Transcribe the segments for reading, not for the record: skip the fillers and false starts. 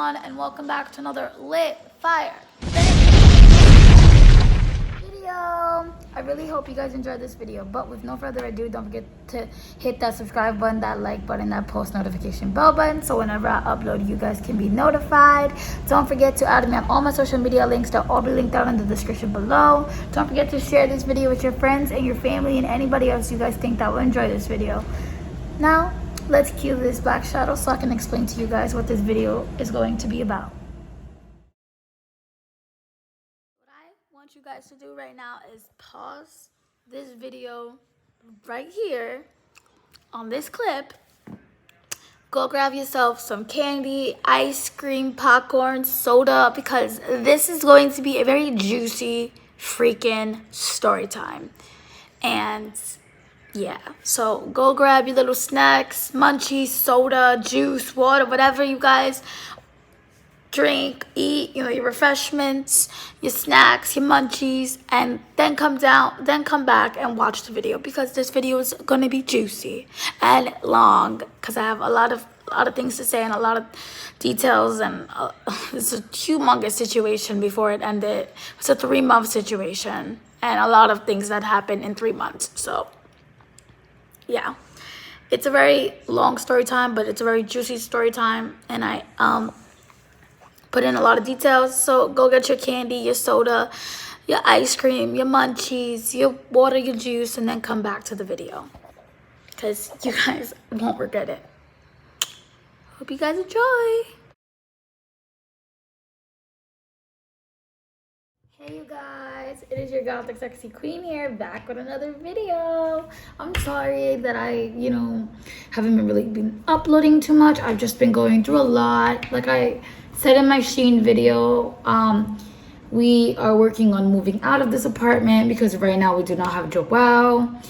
everyone, and welcome back to another lit fire video. I really hope you guys enjoyed this video, but with no further ado, don't forget to hit that subscribe button, that like button, that post notification bell button, so whenever I upload, you guys can be notified. Don't forget to add me on all my social media links. They'll all be linked down in the description below. Don't forget to share this video with your friends and your family and anybody else you guys think that will enjoy this video. Now let's cue this black shadow so I can explain to you guys what this video is going to be about. What I want you guys to do right now is pause this video right here on this clip. Go grab yourself some candy, ice cream, popcorn, soda, because this is going to be a very juicy freaking story time. And yeah, so go grab your little snacks, munchies, soda, juice, water, whatever you guys drink, eat, your refreshments, your snacks, your munchies, and then come back and watch the video, because this video is going to be juicy and long, because I have a lot of things to say and a lot of details, and it's a humongous situation before it ended. It's a 3-month situation and a lot of things that happened in 3 months. So yeah, it's a very long story time, but it's a very juicy story time, and I put in a lot of details. So go get your candy, your soda, your ice cream, your munchies, your water, your juice, and then come back to the video, because you guys won't regret it. Hope you guys enjoy. Hey you guys, it is your Gothic Sexy Queen here, back with another video. I'm sorry that I, haven't been uploading too much. I've just been going through a lot. Like I said in my Shein video, we are working on moving out of this apartment because right now we do not have Joelle.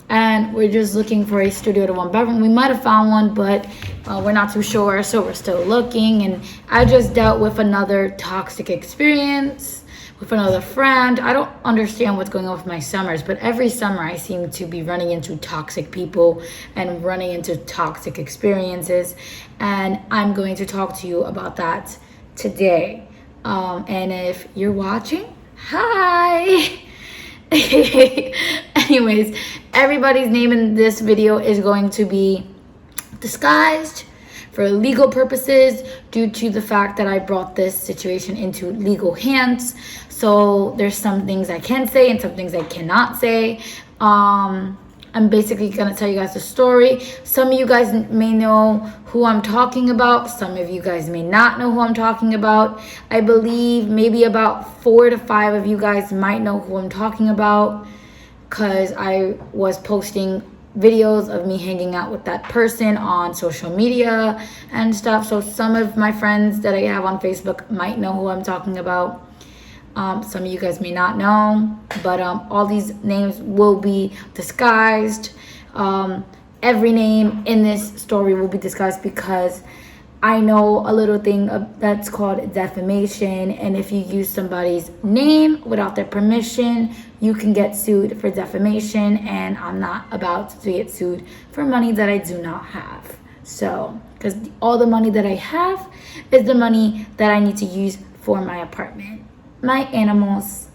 And we're just looking for a studio to 1-bedroom. We might have found one, but we're not too sure, so we're still looking. And I just dealt with another toxic experience with another friend. I don't understand what's going on with my summers, but every summer I seem to be running into toxic people and running into toxic experiences. And I'm going to talk to you about that today. And if you're watching, hi! Anyways, everybody's name in this video is going to be disguised for legal purposes due to the fact that I brought this situation into legal hands. So there's some things I can say and some things I cannot say. I'm basically gonna tell you guys the story. Some of you guys may know who I'm talking about. Some of you guys may not know who I'm talking about. I believe maybe about 4 to 5 of you guys might know who I'm talking about, because I was posting videos of me hanging out with that person on social media and stuff. So some of my friends that I have on Facebook might know who I'm talking about. Some of you guys may not know, but all these names will be disguised. Every name in this story will be disguised because I know a little thing that's called defamation, and if you use somebody's name without their permission, you can get sued for defamation, and I'm not about to get sued for money that I do not have. So, because all the money that I have is the money that I need to use for my apartment, my animals,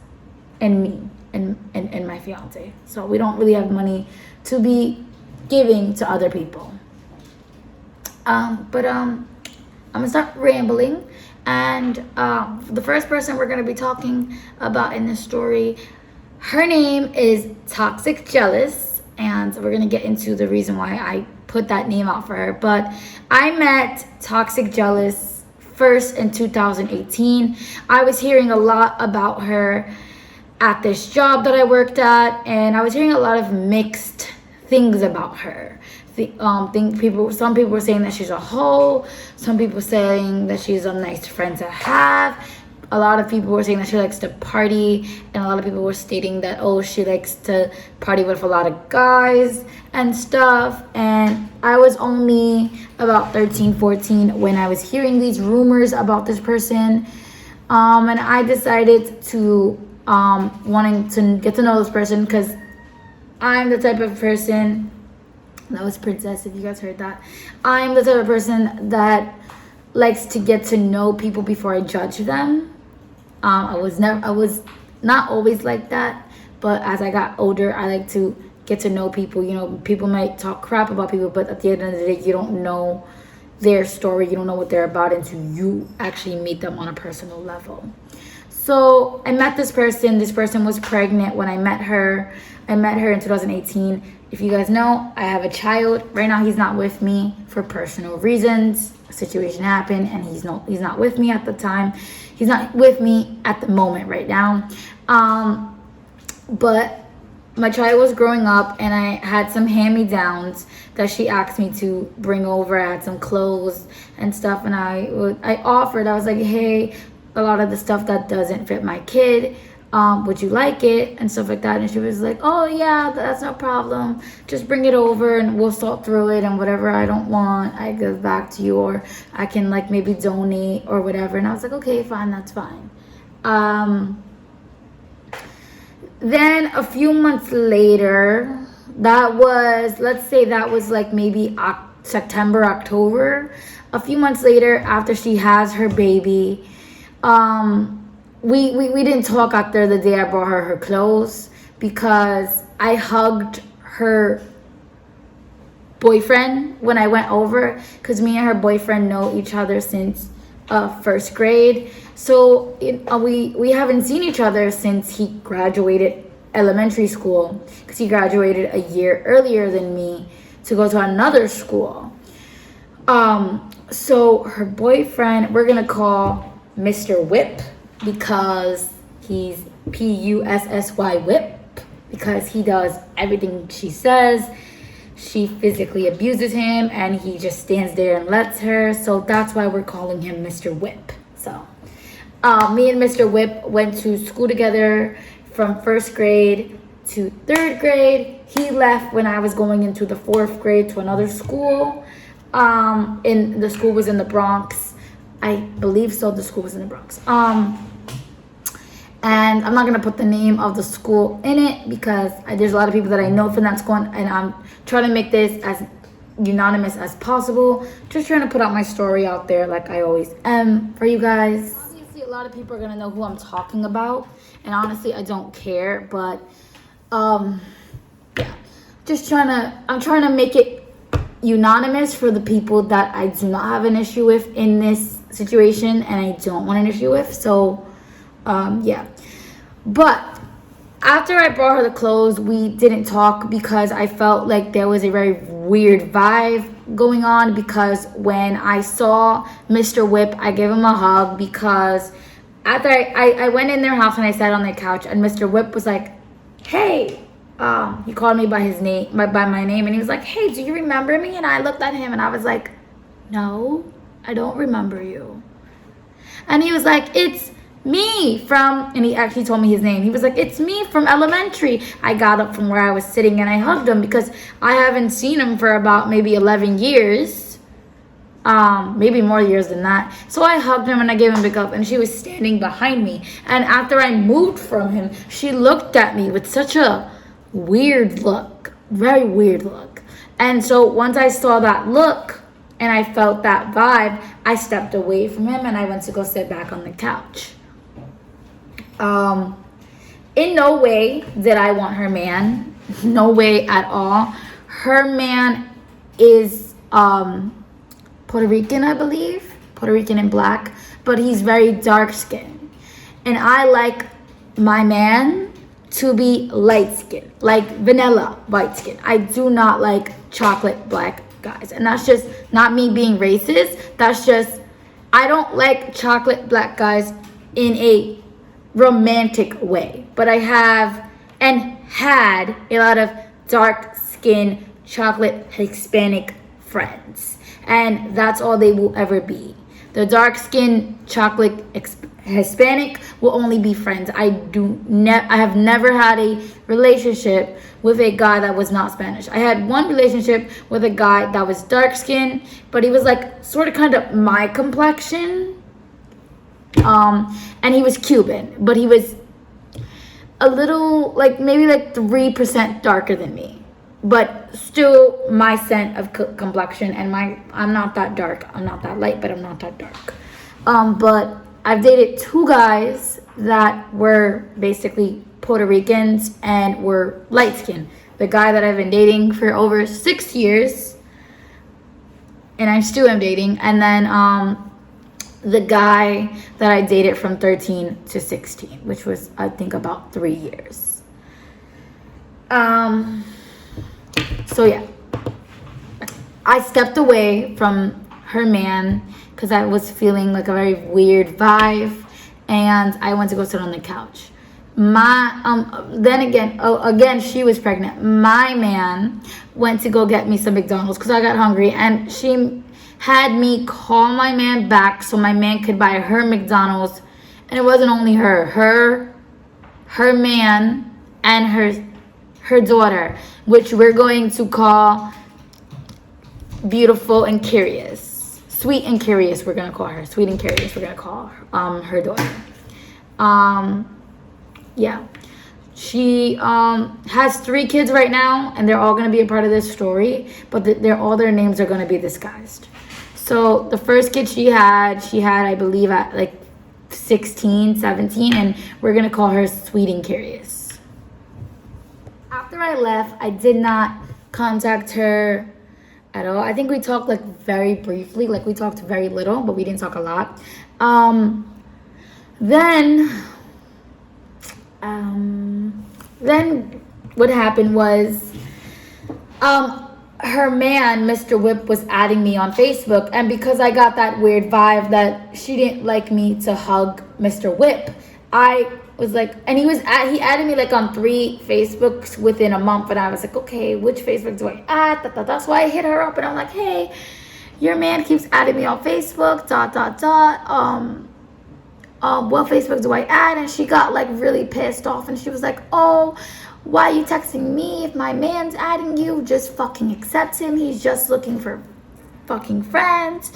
and me, and my fiance. So we don't really have money to be giving to other people. I'm gonna start rambling, and the first person we're gonna be talking about in this story, her name is Toxic Jealous, and we're gonna get into the reason why I put that name out for her. But I met Toxic Jealous first in 2018. I was hearing a lot about her at this job that I worked at, and I was hearing a lot of mixed things about her. Some people were saying that she's a hoe. Some people saying that she's a nice friend to have. A lot of people were saying that she likes to party, and a lot of people were stating that, she likes to party with a lot of guys and stuff. And I was only about 13, 14 when I was hearing these rumors about this person. And I decided to, wanting to get to know this person, because I'm the type of person, that was Princess, if you guys heard that. I'm the type of person that likes to get to know people before I judge them. I was not always like that, but as I got older, I like to get to know people. You know, people might talk crap about people, but at the end of the day, you don't know their story. You don't know what they're about until you actually meet them on a personal level. So I met this person. This person was pregnant when I met her. I met her in 2018. If you guys know, I have a child. Right now, he's not with me for personal reasons. A situation happened, and he's not with me at the time. He's not with me at the moment right now. But my child was growing up, and I had some hand-me-downs that she asked me to bring over. I had some clothes and stuff, and I offered. I was like, hey, a lot of the stuff that doesn't fit my kid, would you like it, and stuff like that. And she was like, oh yeah, that's no problem, just bring it over and we'll sort through it, and whatever I don't want, I give back to you, or I can like maybe donate or whatever. And I was like, okay, fine, that's fine. Then a few months later, let's say that was like maybe September, October. A few months later, after she has her baby, we didn't talk after the day I brought her clothes, because I hugged her boyfriend when I went over, because me and her boyfriend know each other since first grade. So we haven't seen each other since he graduated elementary school, because he graduated a year earlier than me to go to another school. So her boyfriend, we're gonna call Mr. Whip, because he's Pussy Whip, because he does everything she says. She physically abuses him, and he just stands there and lets her. So that's why we're calling him Mr. Whip. So me and Mr. Whip went to school together from first grade to third grade. He left when I was going into the fourth grade to another school. The school was in the Bronx. I believe so. The school was in the Bronx. And I'm not going to put the name of the school in it, because there's a lot of people that I know from that school, and I'm trying to make this as unanimous as possible. Just trying to put out my story out there like I always am for you guys. Obviously, a lot of people are going to know who I'm talking about, and honestly, I don't care, but yeah. I'm trying to make it unanimous for the people that I do not have an issue with in this situation, and I don't want an issue with. So yeah. But after I brought her the clothes, we didn't talk, because I felt like there was a very weird vibe going on, because when I saw Mr. Whip, I gave him a hug, because after I went in their house and I sat on their couch, and Mr. Whip was like, hey, he called me by his name, by my name, and he was like, hey, do you remember me? And I looked at him and I was like, no, I don't remember you. And he was like, it's me from, and he actually told me his name. He was like, it's me from elementary. I got up from where I was sitting and I hugged him, because I haven't seen him for about maybe 11 years. Maybe more years than that. So I hugged him and I gave him a big hug, and she was standing behind me. And after I moved from him, she looked at me with such a weird look, very weird look. And so once I saw that look and I felt that vibe, I stepped away from him and I went to go sit back on the couch. In no way did I want her man. No way at all. Her man is Puerto Rican, I believe. Puerto Rican and black. But he's very dark skinned. And I like my man to be light skinned. Like vanilla white skin. I do not like chocolate black guys. And that's just not me being racist. That's just, I don't like chocolate black guys in a romantic way, but I have and had a lot of dark skinned chocolate Hispanic friends, and that's all they will ever be. The dark skinned chocolate Hispanic will only be friends. I have never had a relationship with a guy that was not Spanish. I had one relationship with a guy that was dark skinned, but he was like sort of kind of my complexion. And he was Cuban, but he was a little, like, maybe like 3% darker than me. but still my scent of complexion, and I'm not that dark, I'm not that light, but I'm not that dark. But I've dated 2 guys that were basically Puerto Ricans and were light skinned. The guy that I've been dating for over 6 years, and I still am dating, and then the guy that I dated from 13 to 16, which was, I think, about 3 years. So yeah, I stepped away from her man because I was feeling like a very weird vibe, and I went to go sit on the couch. Then again, she was pregnant. My man went to go get me some McDonald's because I got hungry, and she had me call my man back so my man could buy her McDonald's. And it wasn't only her man, and her daughter, which we're going to call Beautiful and Curious. Sweet and Curious, we're going to call her. Sweet and Curious, we're going to call her daughter. Yeah. She has 3 kids right now, and they're all going to be a part of this story, but all their names are going to be disguised. So the first kid she had, I believe, at like 16, 17, and we're going to call her Sweet and Curious. After I left, I did not contact her at all. I think we talked like very briefly, like we talked very little, but we didn't talk a lot. Then what happened was, her man, Mr. Whip, was adding me on Facebook, and because I got that weird vibe that she didn't like me to hug Mr. Whip, I was like, and he added me like on 3 Facebooks within a month, and I was like, okay, which Facebook do I add? That's why I hit her up, and I'm like, hey, your man keeps adding me on Facebook, ... what Facebook do I add? And she got like really pissed off, and she was like, oh, why are you texting me? If my man's adding you, just fucking accept him. He's just looking for fucking friends, ...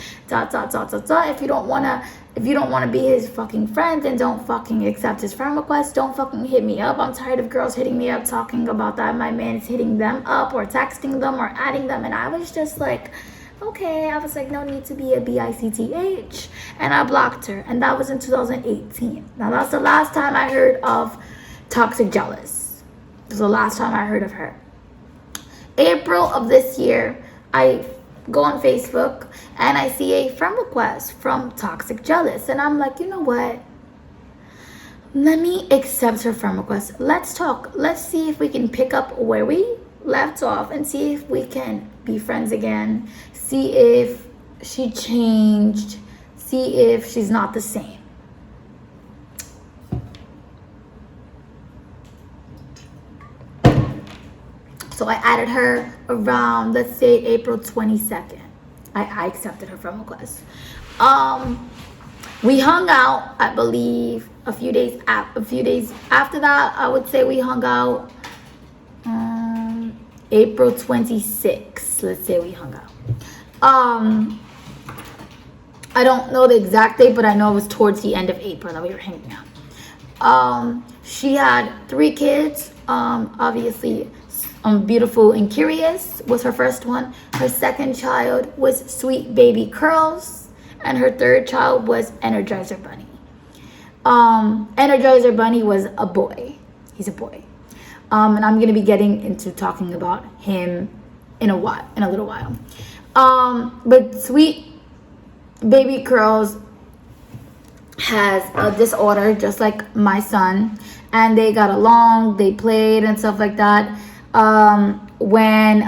If you don't wanna be his fucking friend, then don't fucking accept his friend request. Don't fucking hit me up. I'm tired of girls hitting me up talking about that my man's hitting them up or texting them or adding them. And I was just like, okay. I was like, no need to be a bitch. And I blocked her. And that was in 2018. Now that's the last time I heard of Toxic Jealous. It was the last time I heard of her. April of this year, I go on Facebook and I see a friend request from Toxic Jealous, and I'm like, you know what, let me accept her friend request. Let's talk. Let's see if we can pick up where we left off and see if we can be friends again, see if she changed, see if she's not the same. So I added her around, let's say, April 22nd. I accepted her friend request. We hung out, I believe, a few days after that. I would say we hung out April 26th. Let's say we hung out. I don't know the exact date, but I know it was towards the end of April that we were hanging out. She had 3 kids. Obviously, Beautiful and Curious was her first one. Her second child was Sweet Baby Curls, and her third child was Energizer Bunny. Energizer Bunny was a boy. He's a boy. And I'm gonna be getting into talking about him in a little while. But Sweet Baby Curls has a disorder just like my son, and they got along, they played and stuff like that. When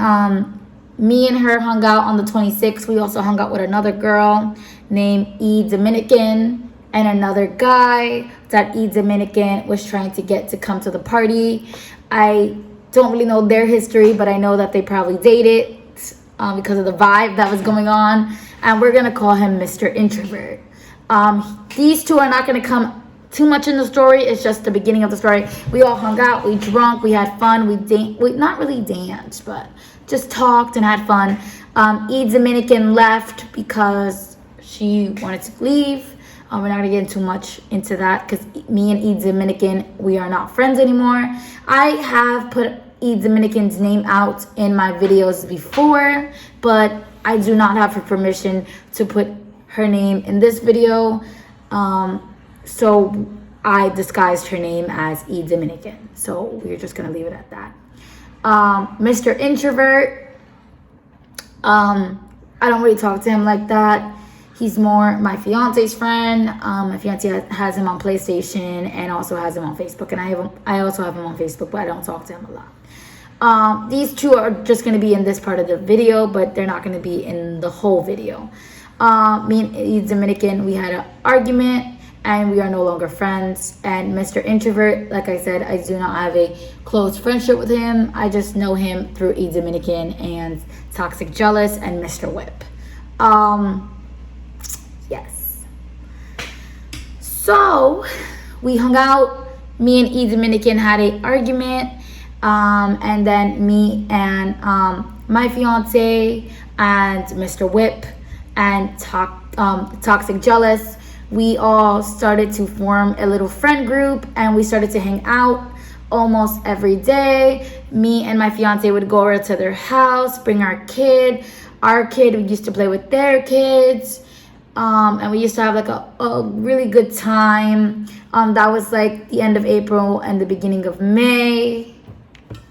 me and her hung out on the 26th, we also hung out with another girl named E. Dominican and another guy that E. Dominican was trying to get to come to the party. I don't really know their history, but I know that they probably dated because of the vibe that was going on. And we're going to call him Mr. Introvert. These 2 are not going to come too much in the story. It's just the beginning of the story. We all hung out, we drunk, we had fun, we not really danced, but just talked and had fun. E. Dominican left because she wanted to leave. We're not gonna get too much into that because me and E. Dominican, we are not friends anymore. I have put E Dominican's name out in my videos before, but I do not have her permission to put her name in this video. So I disguised her name as E Dominican. So we're just gonna leave it at that. Mr. Introvert, I don't really talk to him like that. He's more my fiance's friend. My fiance has him on PlayStation and also has him on Facebook. And I also have him on Facebook, but I don't talk to him a lot. These two are just going to be in this part of the video, but they're not going to be in the whole video. Me and E Dominican, we had an argument and we are no longer friends. And Mr. Introvert, like I said, I do not have a close friendship with him. I just know him through E Dominican and Toxic Jealous and Mr. Whip. Yes. So we hung out. Me and E Dominican had an argument. And then me and my fiance and Mr. Whip and Toxic Jealous, we all started to form a little friend group and we started to hang out almost every day. Me and my fiance would go over to their house, bring our kid. Our kid, we used to play with their kids. And we used to have like a really good time. That was like the end of April and the beginning of May.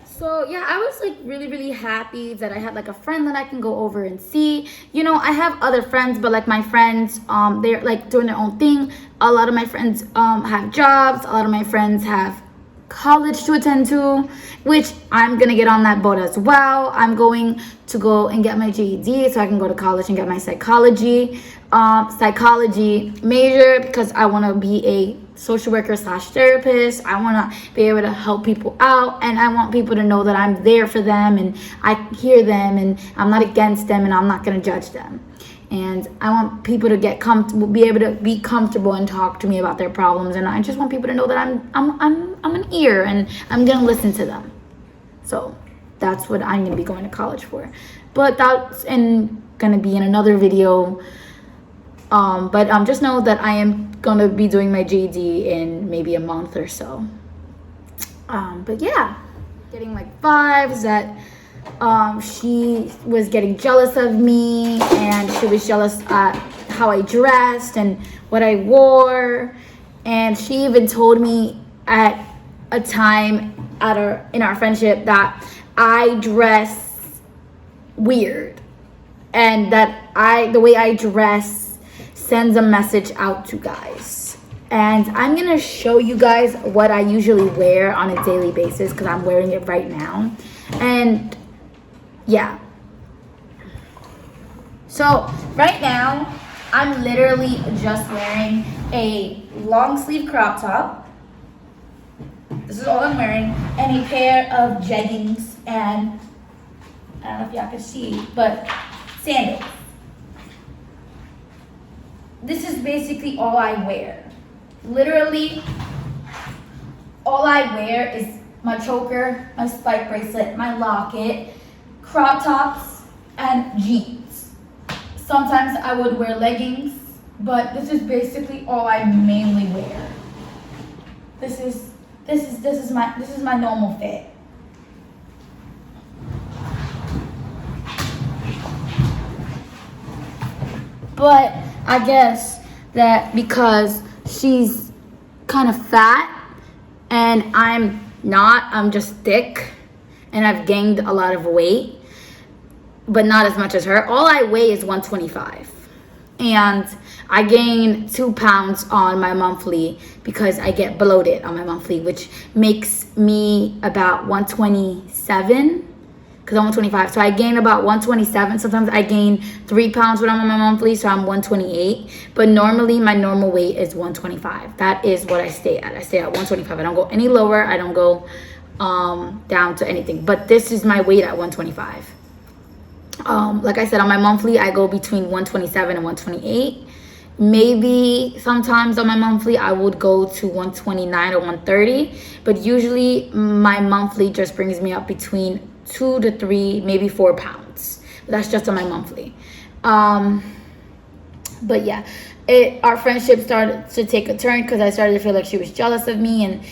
So yeah, I was like really happy that I had like a friend that I can go over and see. You know, I have other friends, but like my friends, they're like doing their own thing. A lot of my friends have jobs. A lot of my friends have college to attend to, which I'm gonna get on that boat as well. I'm going to go and get my GED so I can go to college and get my psychology major, because I want to be a social worker / therapist. I want to be able to help people out, and I want people to know that I'm there for them and I hear them and I'm not against them and I'm not going to judge them. And I want people to get comfortable, be able to be comfortable and talk to me about their problems. And I just want people to know that I'm an ear and I'm gonna listen to them. So that's what I'm gonna be going to college for. But that's gonna be in another video. But just know that I am gonna be doing my GED in maybe a month or so. But yeah, getting like vibes that she was getting jealous of me, and she was jealous at how I dressed and what I wore. And she even told me at a time in our friendship that I dress weird, and that the way I dress sends a message out to guys. And I'm gonna show you guys what I usually wear on a daily basis, because I'm wearing it right now. And yeah. So right now, I'm literally just wearing a long sleeve crop top. This is all I'm wearing. And a pair of jeggings and, I don't know if y'all can see, but sandals. This is basically all I wear. Literally, all I wear is my choker, my spike bracelet, my locket, crop tops, and jeans. Sometimes I would wear leggings, but this is basically all I mainly wear. This is my normal fit. But I guess that because she's kind of fat and I'm not, I'm just thick, and I've gained a lot of weight, but not as much as her. All I weigh is 125. And I gain 2 pounds on my monthly because I get bloated on my monthly, which makes me about 127, because I'm 125. So I gain about 127. Sometimes I gain 3 pounds when I'm on my monthly, so I'm 128. But normally my normal weight is 125. That is what I stay at. I stay at 125. I don't go any lower. I don't go down to anything. But this is my weight at 125. Like I said, on my monthly, I go between 127 and 128. Maybe sometimes on my monthly, I would go to 129 or 130. But usually my monthly just brings me up between 2 to 3, maybe 4 pounds. That's just on my monthly. But yeah, our friendship started to take a turn because I started to feel like she was jealous of me, and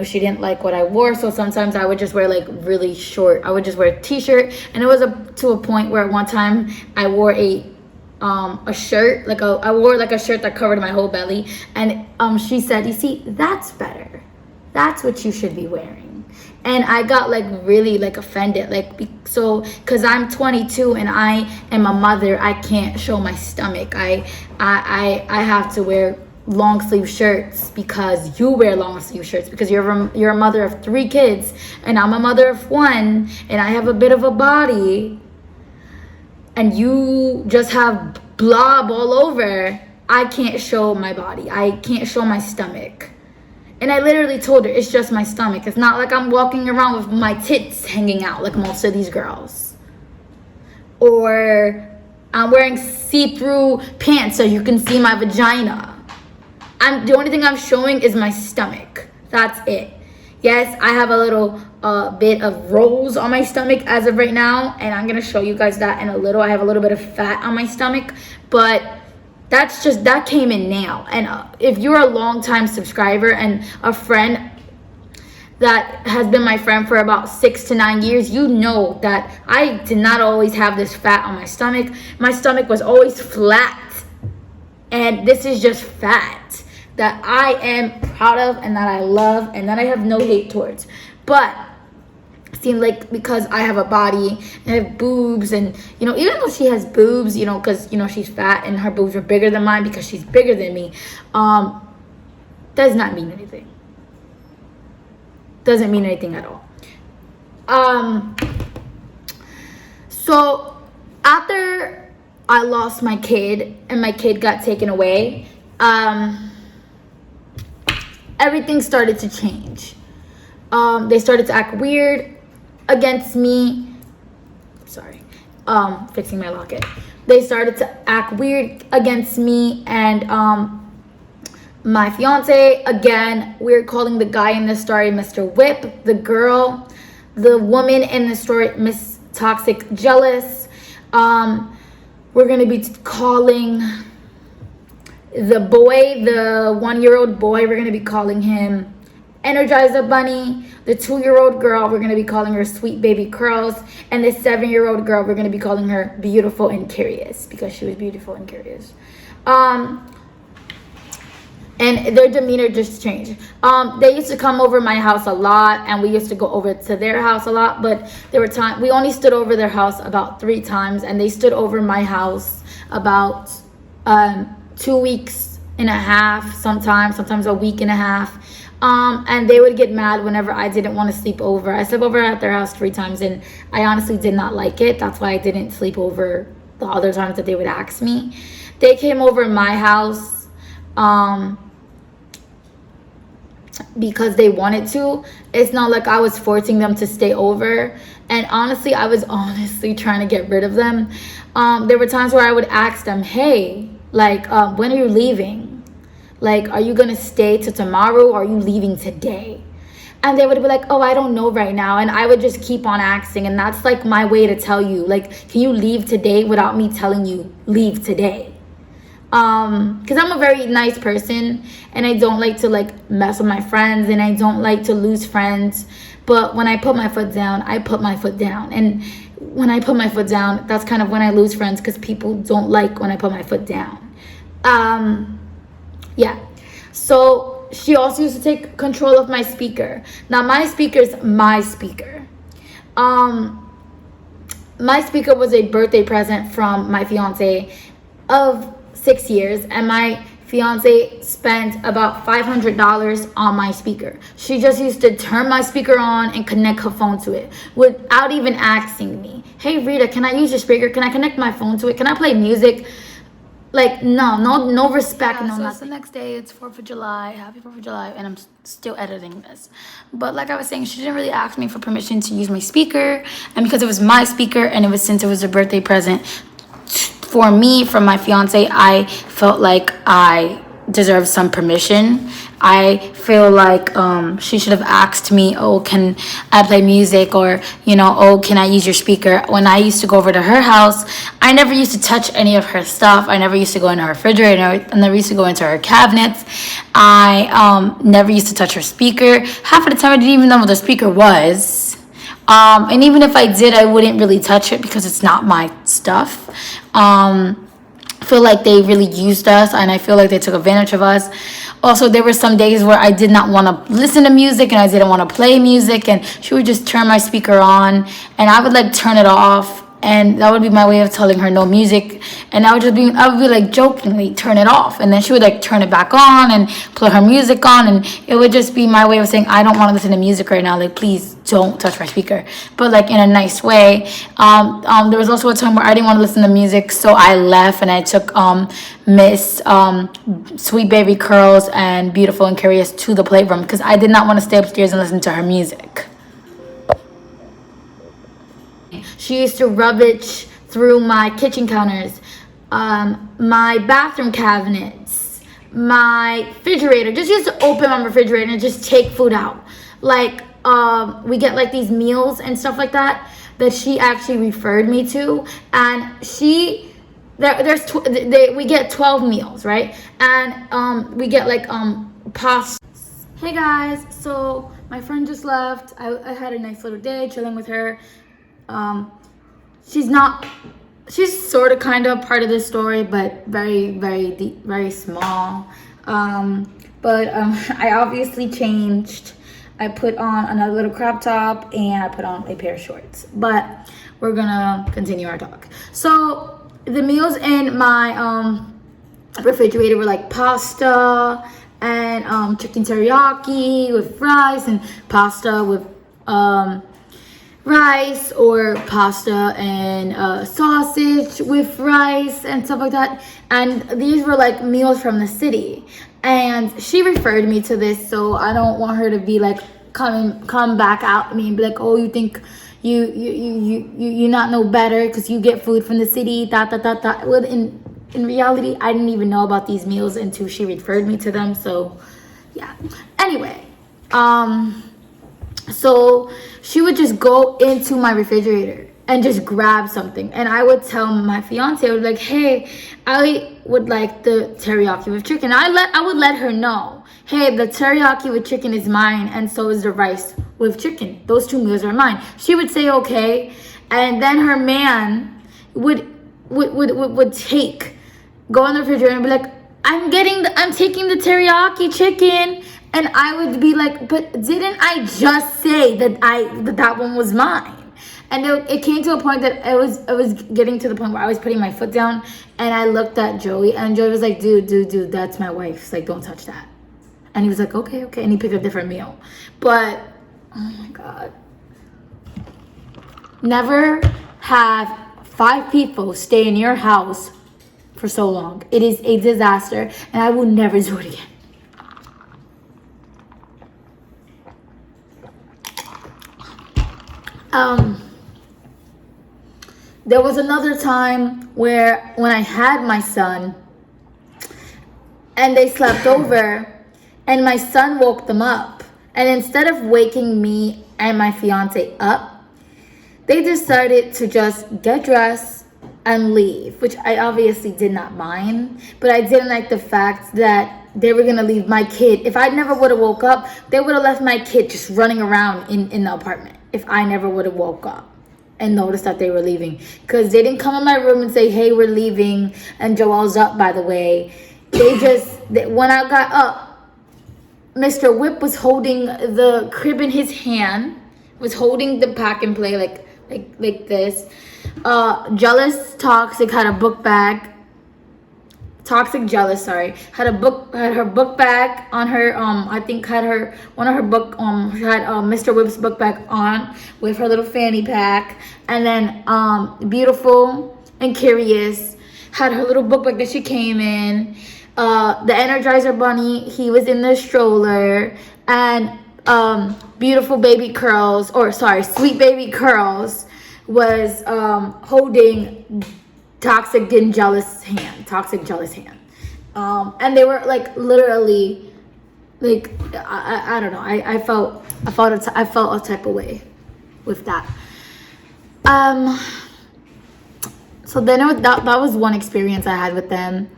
she didn't like what I wore. So sometimes I would just wear like really short. I would just wear a t-shirt, and it was to a point where one time I wore a shirt, I wore like a shirt that covered my whole belly, and she said, "You see, that's better. That's what you should be wearing." And I got like really like offended, because I'm 22 and I am a mother. I can't show my stomach. I have to wear long sleeve shirts because you wear long sleeve shirts because you're a mother of 3 kids and I'm a mother of 1 and I have a bit of a body and you just have blob all over. I can't show my body. I can't show my stomach. And I literally told her, it's just my stomach. It's not like I'm walking around with my tits hanging out like most of these girls. Or I'm wearing see-through pants so you can see my vagina. The only thing I'm showing is my stomach. That's it. Yes, I have a little bit of rolls on my stomach as of right now. And I'm going to show you guys that in a little. I have a little bit of fat on my stomach. But that came in now. And if you're a long-time subscriber and a friend that has been my friend for about 6 to 9 years, you know that I did not always have this fat on my stomach. My stomach was always flat. And this is just fat that I am proud of and that I love and that I have no hate towards. But it seemed like because I have a body and I have boobs and, even though she has boobs, because, she's fat and her boobs are bigger than mine because she's bigger than me, does not mean anything. Doesn't mean anything at all. So after I lost my kid and my kid got taken away, everything started to change. They started to act weird against me. Sorry. Fixing my locket. They started to act weird against me and my fiance. Again, we're calling the guy in this story Mr. Whip, the girl, the woman in the story Miss Toxic Jealous. We're going to be calling the boy, the 1-year-old boy, we're going to be calling him Energizer Bunny. The 2-year-old girl, we're going to be calling her Sweet Baby Curls. And the 7-year-old girl, we're going to be calling her Beautiful and Curious because she was beautiful and curious. And their demeanor just changed. They used to come over my house a lot, and we used to go over to their house a lot. But there were times we only stood over their house about 3 times, and they stood over my house about 2 weeks and a half, sometimes a week and a half. And they would get mad whenever I didn't want to sleep over. I slept over at their house 3 times, and I honestly did not like it. That's why I didn't sleep over the other times that they would ask me. They came over my house because they wanted to. It's not like I was forcing them to stay over. And honestly, I was trying to get rid of them. There were times where I would ask them, hey, when are you leaving? Are you going to stay till tomorrow or are you leaving today? And they would be like, oh, I don't know right now. And I would just keep on asking. And that's my way to tell you, can you leave today without me telling you leave today? Because I'm a very nice person and I don't like to mess with my friends and I don't like to lose friends. But when I put my foot down, I put my foot down. And when I put my foot down, that's kind of when I lose friends because people don't like when I put my foot down. Yeah. So she also used to take control of my speaker. Now my speaker is my speaker. My speaker was a birthday present from my fiance of 6 years, and my fiance spent about $500 on my speaker. She just used to turn my speaker on and connect her phone to it without even asking me, hey Rita, can I use your speaker? Can I connect my phone to it? Can I play music? No respect, no nothing. It's the next day, it's 4th of July, happy 4th of July, and I'm still editing this. But like I was saying, she didn't really ask me for permission to use my speaker, and because it was my speaker and since it was a birthday present for me from my fiance, I felt like I deserved some permission. I feel like she should have asked me, oh, can I play music, or oh, can I use your speaker? When I used to go over to her house, I never used to touch any of her stuff. I never used to go into her refrigerator. I never used to go into her cabinets. I never used to touch her speaker. Half of the time I didn't even know what the speaker was. And even if I did, I wouldn't really touch it because it's not my stuff. I feel like they really used us, and I feel like they took advantage of us. Also, there were some days where I did not want to listen to music and I didn't want to play music, and she would just turn my speaker on and I would like turn it off, and that would be my way of telling her no music. And I would be like jokingly turn it off, and then she would like turn it back on and put her music on, and it would just be my way of saying I don't want to listen to music right now, like please don't touch my speaker, but like in a nice way. There was also a time where I didn't want to listen to music, so I left and I took Miss Sweet Baby Curls and Beautiful and Curious to the playroom because I did not want to stay upstairs and listen to her music. She used to rummage through my kitchen counters, my bathroom cabinets, my refrigerator. Just used to open my refrigerator and just take food out. Like, we get like these meals and stuff like that she actually referred me to. And we get 12 meals, right? And we get like pasta. Hey guys, so my friend just left. I had a nice little day chilling with her. She's sort of kind of part of this story, but very, very deep, very small. I obviously changed. I put on another little crop top and I put on a pair of shorts, but we're gonna continue our talk. So the meals in my refrigerator were like pasta and chicken teriyaki with rice, and pasta with rice, or pasta and sausage with rice and stuff like that. And these were like meals from the city, and she referred me to this, so I don't want her to be like come back out at me and be like, oh, you think you not know better because you get food from the city, well, in reality, I didn't even know about these meals until she referred me to them. So yeah, anyway, so she would just go into my refrigerator and just grab something. And I would tell my fiance, I would be like, hey, I would like the teriyaki with chicken. I would let her know, hey, the teriyaki with chicken is mine, and so is the rice with chicken. Those two meals are mine. She would say, okay. And then her man would go in the refrigerator and be like, I'm taking the teriyaki chicken. And I would be like, but didn't I just say that one was mine? And it came to a point that I was getting to the point where I was putting my foot down, and I looked at Joey, and Joey was like, dude, that's my wife's. Like, don't touch that. And he was like, okay. And he picked a different meal. But, oh my God. Never have 5 people stay in your house for so long. It is a disaster, and I will never do it again. There was another time when I had my son and they slept over, and my son woke them up, and instead of waking me and my fiance up, they decided to just get dressed and leave, which I obviously did not mind, but I didn't like the fact that they were gonna leave my kid. If I never would have woke up, they would have left my kid just running around in the apartment if I never would have woke up and noticed that they were leaving. Because they didn't come in my room and say, hey, we're leaving, and Joel's up, by the way. When I got up, Mr. Whip was holding the crib in his hand, was holding the pack and play like this. Jealous Toxic had a book bag. Toxic Jealous, sorry, had her book bag on her. I think had Mr. Whip's book bag on with her little fanny pack, and then Beautiful and Curious had her little book bag that she came in. The Energizer Bunny, he was in the stroller, and Sweet Baby Curls was holding Toxic Jealous hand. And they were like literally like I don't know. I felt a type of way with that. So then that was one experience I had with them.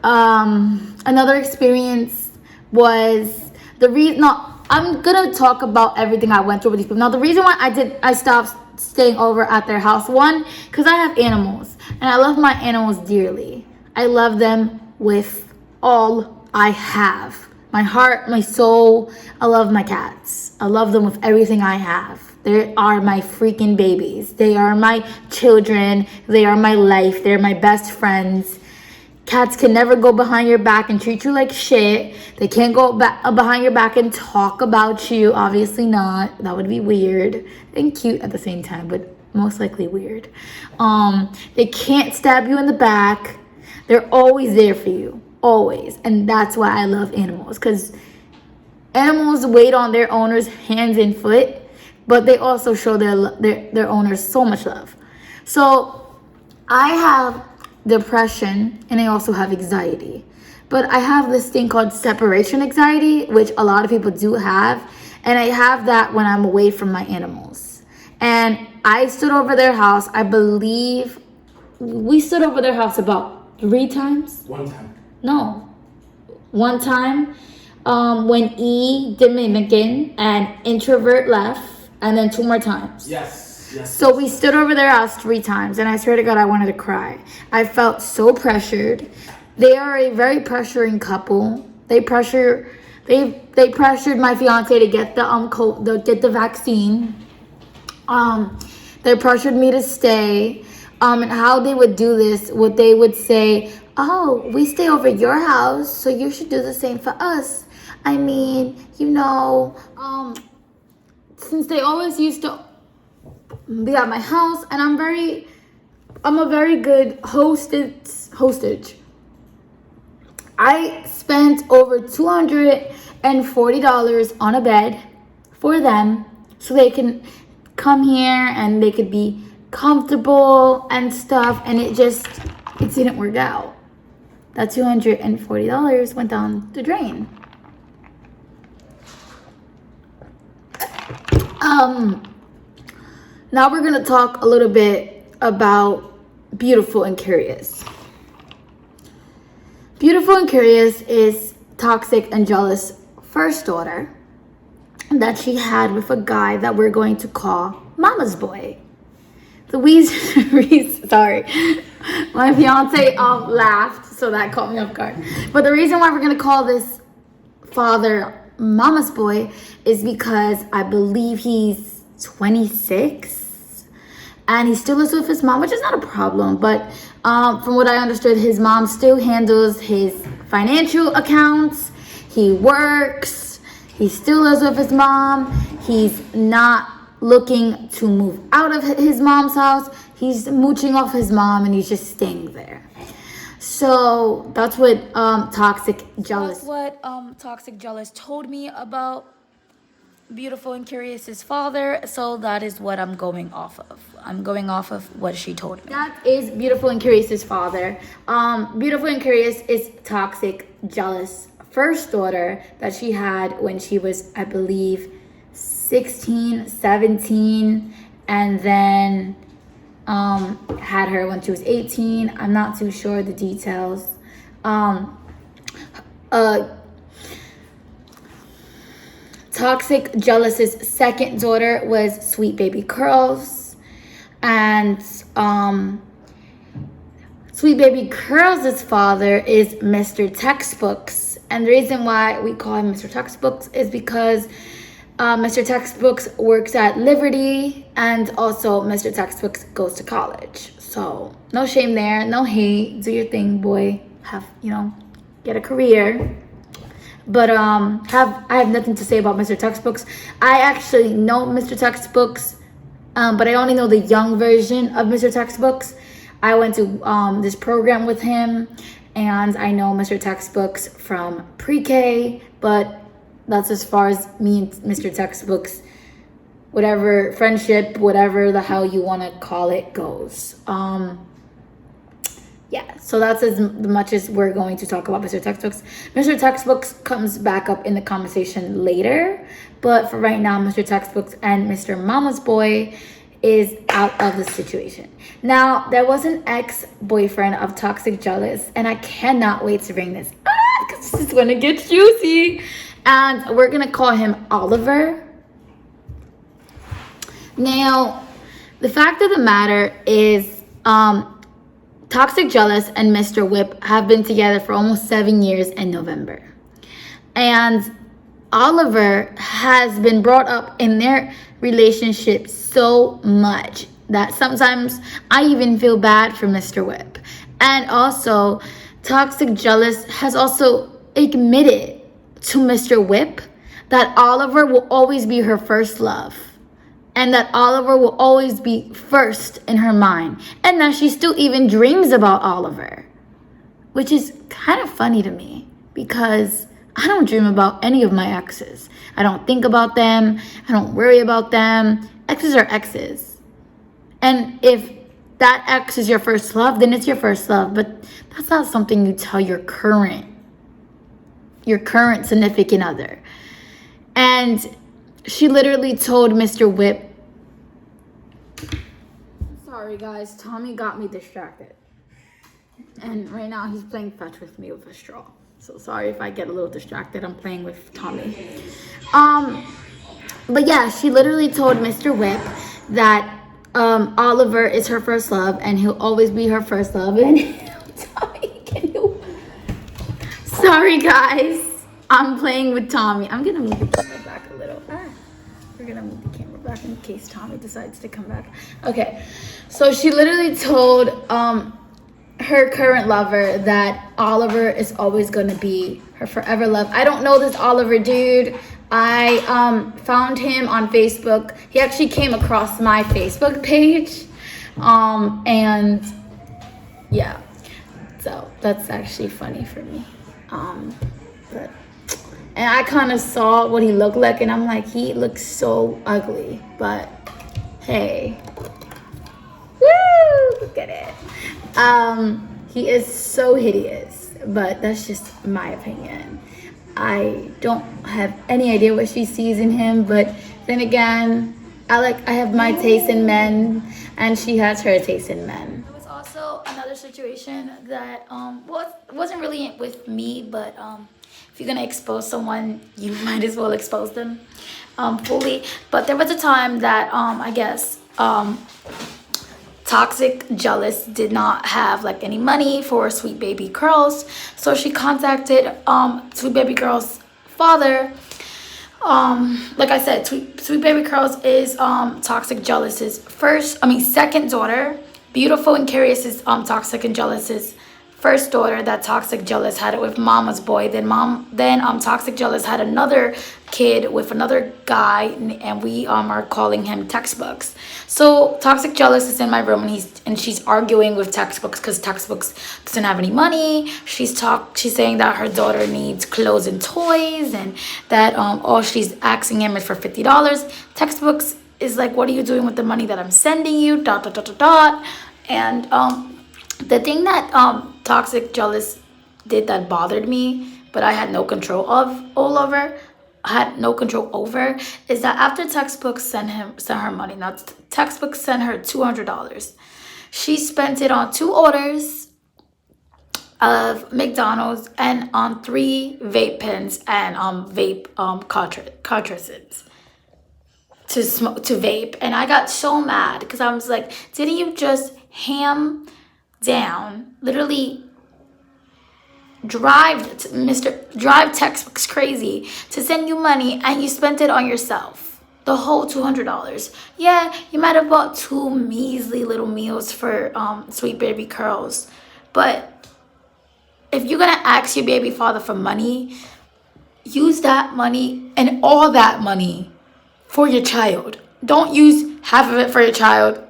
Another experience was the reason. No, I'm gonna talk about everything I went through with these people. Now, the reason why I stopped staying over at their house, one, because I have animals and I love my animals dearly. I love them with all I have. My heart, my soul. I love my cats. I love them with everything I have. They are my freaking babies. They are my children. They are my life. They're my best friends. Cats can never go behind your back and treat you like shit. They can't go behind your back and talk about you. Obviously not. That would be weird and cute at the same time, but most likely weird. They can't stab you in the back. They're always there for you. Always. And that's why I love animals, because animals wait on their owners hands and foot, but they also show their owners so much love. So I have depression and I also have anxiety, but I have this thing called separation anxiety, which a lot of people do have, and I have that when I'm away from my animals. And I stood over their house. I believe we stood over their house about 3 times. One time when E, Dominican, and Introvert left, and then 2 more times. Yes. So we stood over their house 3 times, and I swear to God, I wanted to cry. I felt so pressured. They are a very pressuring couple. They pressured my fiance to get the vaccine. They pressured me to stay. And how they would do this, what they would say, oh, we stay over your house, so you should do the same for us. I mean, since they always used to be at my house, and I'm a very good hostage. I spent over $240 on a bed for them so they can come here and they could be comfortable and stuff, and it didn't work out. That $240 went down the drain. Now we're gonna talk a little bit about Beautiful and Curious. Beautiful and Curious is Toxic and Jealous' first daughter that she had with a guy that we're going to call Mama's Boy. Sorry, my fiance laughed, so that caught me off guard. But the reason why we're gonna call this father Mama's Boy is because I believe he's 26 and he still lives with his mom, which is not a problem. But from what I understood, his mom still handles his financial accounts. He works. He still lives with his mom. He's not looking to move out of his mom's house. He's mooching off his mom and he's just staying there. So that's what Toxic Jealous told me about Beautiful and Curious's father. So that is what I'm going off of. I'm going off of what she told me. That is Beautiful and Curious's father. Beautiful and Curious is Toxic Jealous' first daughter that she had when she was, I believe, 16, 17, and then had her when she was 18. I'm not too sure the details. Toxic Jealous's second daughter was Sweet Baby Curls, and Sweet Baby Curls' father is Mr. Textbooks, and the reason why we call him Mr. Textbooks is because Mr. Textbooks works at Liberty, and also Mr. Textbooks goes to college. So no shame there, no hate. Do your thing, boy. Get a career. But I have nothing to say about Mr. Textbooks. I actually know Mr. Textbooks, but I only know the young version of Mr. Textbooks. I went to this program with him, and I know Mr. Textbooks from pre-K, but that's as far as me and Mr. Textbooks, whatever friendship, whatever the hell you want to call it, goes. yeah, so that's as much as we're going to talk about Mr. Textbooks. Mr. Textbooks comes back up in the conversation later, but for right now, Mr. Textbooks and Mr. Mama's Boy is out of the situation. Now, there was an ex-boyfriend of Toxic Jealous, and I cannot wait to bring this up because this is going to get juicy. And we're going to call him Oliver. Now, the fact of the matter is, Toxic Jealous and Mr. Whip have been together for almost 7 years in November. And Oliver has been brought up in their relationship so much that sometimes I even feel bad for Mr. Whip. And also, Toxic Jealous has also admitted to Mr. Whip that Oliver will always be her first love. And that Oliver will always be first in her mind. And that she still even dreams about Oliver. Which is kind of funny to me. Because I don't dream about any of my exes. I don't think about them. I don't worry about them. Exes are exes. And if that ex is your first love, then it's your first love. But that's not something you tell your current significant other. And she literally told Mr. Whip, sorry guys, Tommy got me distracted. And right now he's playing fetch with me with a straw. So sorry if I get a little distracted. I'm playing with Tommy. But yeah, she literally told Mr. Whip that Oliver is her first love and he'll always be her first love. And Tommy, can you? Sorry guys, I'm playing with Tommy. I'm gonna move the camera back a little. We're gonna move the camera back in case Tommy decides to come back. Okay, so she literally told her current lover that Oliver is always gonna be her forever love. I don't know this Oliver dude. I found him on Facebook. He actually came across my Facebook page. And yeah, so that's actually funny for me. And I kind of saw what he looked like, and I'm like, he looks so ugly. But hey, woo, look at it. He is so hideous, but that's just my opinion. I don't have any idea what she sees in him, but then again, I have my taste in men, and she has her taste in men. There was also another situation that wasn't really with me, but if you're gonna expose someone, you might as well expose them fully. But there was a time that I guess Toxic Jealous did not have like any money for Sweet Baby Girls, so she contacted Sweet Baby Girl's father. Like I said, Sweet Baby Girls is Toxic Jealous's second daughter. Beautiful and Curious is Toxic and Jealous's first daughter that Toxic Jealous had it with Mama's Boy. Then Toxic Jealous had another kid with another guy, and we are calling him Textbooks. So Toxic Jealous is in my room, and she's arguing with Textbooks because Textbooks doesn't have any money. She's saying that her daughter needs clothes and toys, and that all she's asking him is for $50. Textbooks is like, what are you doing with the money that I'm sending you? ... And the thing that Toxic Jealous did that bothered me, but I had no control over, is that after Textbooks sent her money. Now Textbooks sent her $200. She spent it on 2 orders of McDonald's and on 3 vape pens and vape cartridges to vape. And I got so mad because I was like, didn't you just ham down, literally drive Textbooks crazy to send you money, and you spent it on yourself, the whole $200? Yeah, you might have bought 2 measly little meals for Sweet Baby Girls, but if you're gonna ask your baby father for money, use that money and all that money for your child. Don't use half of it for your child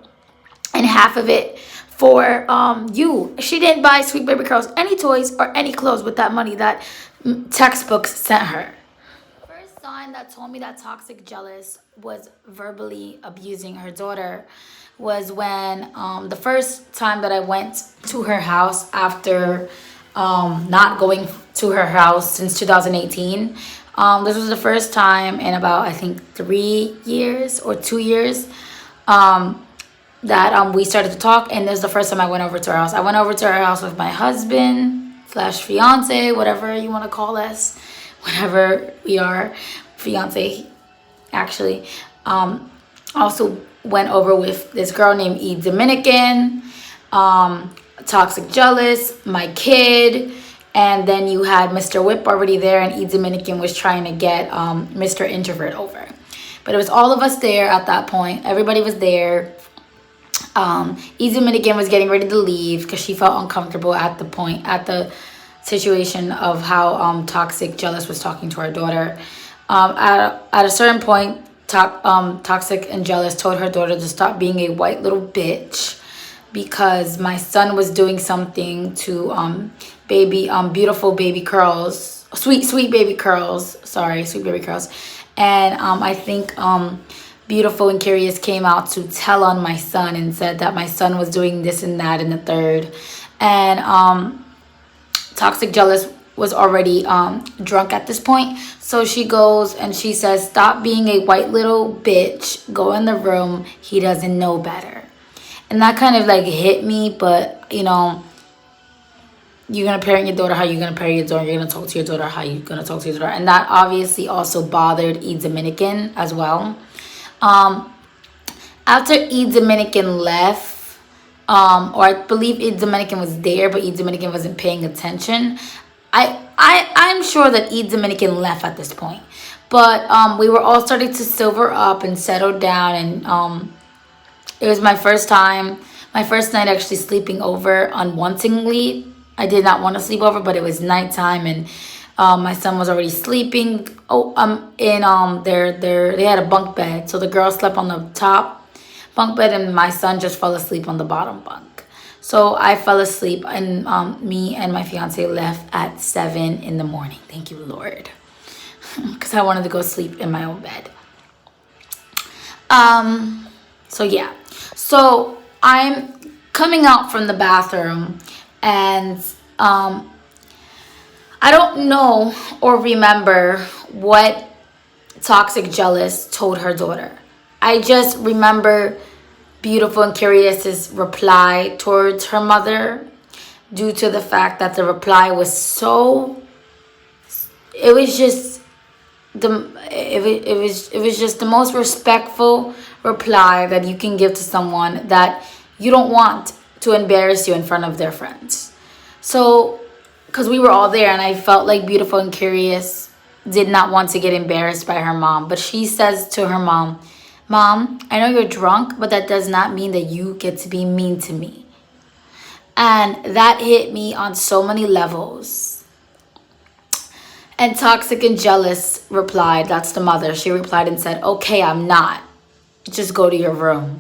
and half of it for you. She didn't buy Sweet Baby Girls any toys or any clothes with that money that Textbooks sent her. First mine that told me that Toxic Jealous was verbally abusing her daughter was when the first time that I went to her house after not going to her house since 2018. This was the first time in about, I think, 3 years or 2 years that we started to talk, and this is the first time I went over to her house. I went over to her house with my husband slash fiance, whatever you want to call us, whatever we are, fiance actually. Also went over with this girl named E Dominican, Toxic Jealous, my kid, and then you had Mr. Whip already there, and E Dominican was trying to get Mr. Introvert over. But it was all of us there at that point. Everybody was there. E Dominican was getting ready to leave because she felt uncomfortable at the situation of how Toxic Jealous was talking to her daughter. At a certain point, Toxic and Jealous told her daughter to stop being a white little bitch because my son was doing something to beautiful baby curls, sweet baby curls, and I think Beautiful and Curious came out to tell on my son and said that my son was doing this and that and the third. And Toxic Jealous was already drunk at this point. So she goes and she says, stop being a white little bitch. Go in the room. He doesn't know better. And that kind of like hit me. But, you know, you're going to parent your daughter how you're going to parent your daughter. You're going to talk to your daughter how you're going to talk to your daughter. And that obviously also bothered E Dominican as well. After E Dominican left, or I believe E Dominican was there, but E Dominican wasn't paying attention. I'm sure that E Dominican left at this point. But we were all starting to sober up and settle down, and it was my first night actually sleeping over unwantingly. I did not want to sleep over, but it was nighttime, and my son was already sleeping. They had a bunk bed, so the girl slept on the top bunk bed, and my son just fell asleep on the bottom bunk. So I fell asleep, and me and my fiance left at 7 in the morning. Thank you, Lord, because I wanted to go sleep in my own bed. So yeah, so I'm coming out from the bathroom, and I don't know or remember what Toxic Jealous told her daughter. I just remember Beautiful and Curious's reply towards her mother, due to the fact that the reply was so, it was just the most respectful reply that you can give to someone that you don't want to embarrass you in front of their friends. So, because we were all there, and I felt like Beautiful and Curious did not want to get embarrassed by her mom. But she says to her mom, Mom, I know you're drunk, but that does not mean that you get to be mean to me. And that hit me on so many levels. And Toxic and Jealous replied, that's the mother, she replied and said, okay, I'm not. Just go to your room.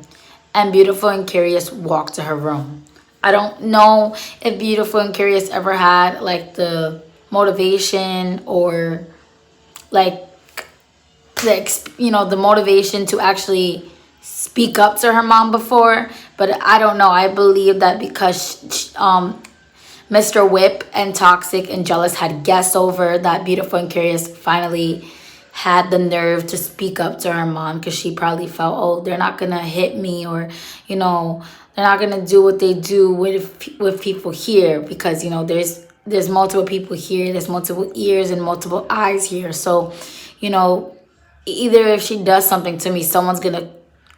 And Beautiful and Curious walked to her room. I don't know if Beautiful and Curious ever had like the motivation or like the motivation to actually speak up to her mom before, but I don't know. I believe that because Mr. Whip and Toxic and Jealous had guests over, that Beautiful and Curious finally had the nerve to speak up to her mom, because she probably felt, oh, they're not gonna hit me, or they're not gonna do what they do with people here, because there's multiple people here, there's multiple ears and multiple eyes here. So either if she does something to me, someone's gonna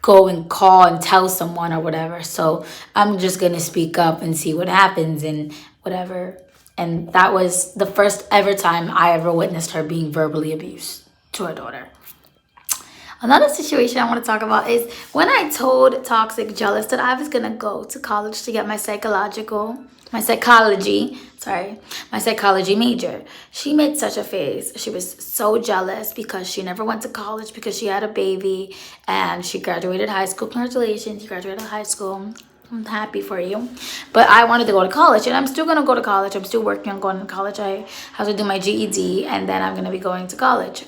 go and call and tell someone or whatever. So I'm just gonna speak up and see what happens and whatever. And that was the first ever time I ever witnessed her being verbally abused to her daughter. Another situation I want to talk about is when I told Toxic Jealous that I was gonna go to college to get my psychology major. She made such a face. She was so jealous because she never went to college because she had a baby, and she graduated high school. Congratulations, you graduated high school. I'm happy for you. But I wanted to go to college, and I'm still going to go to college. I'm still working on going to college. I have to do my GED, and then I'm going to be going to college.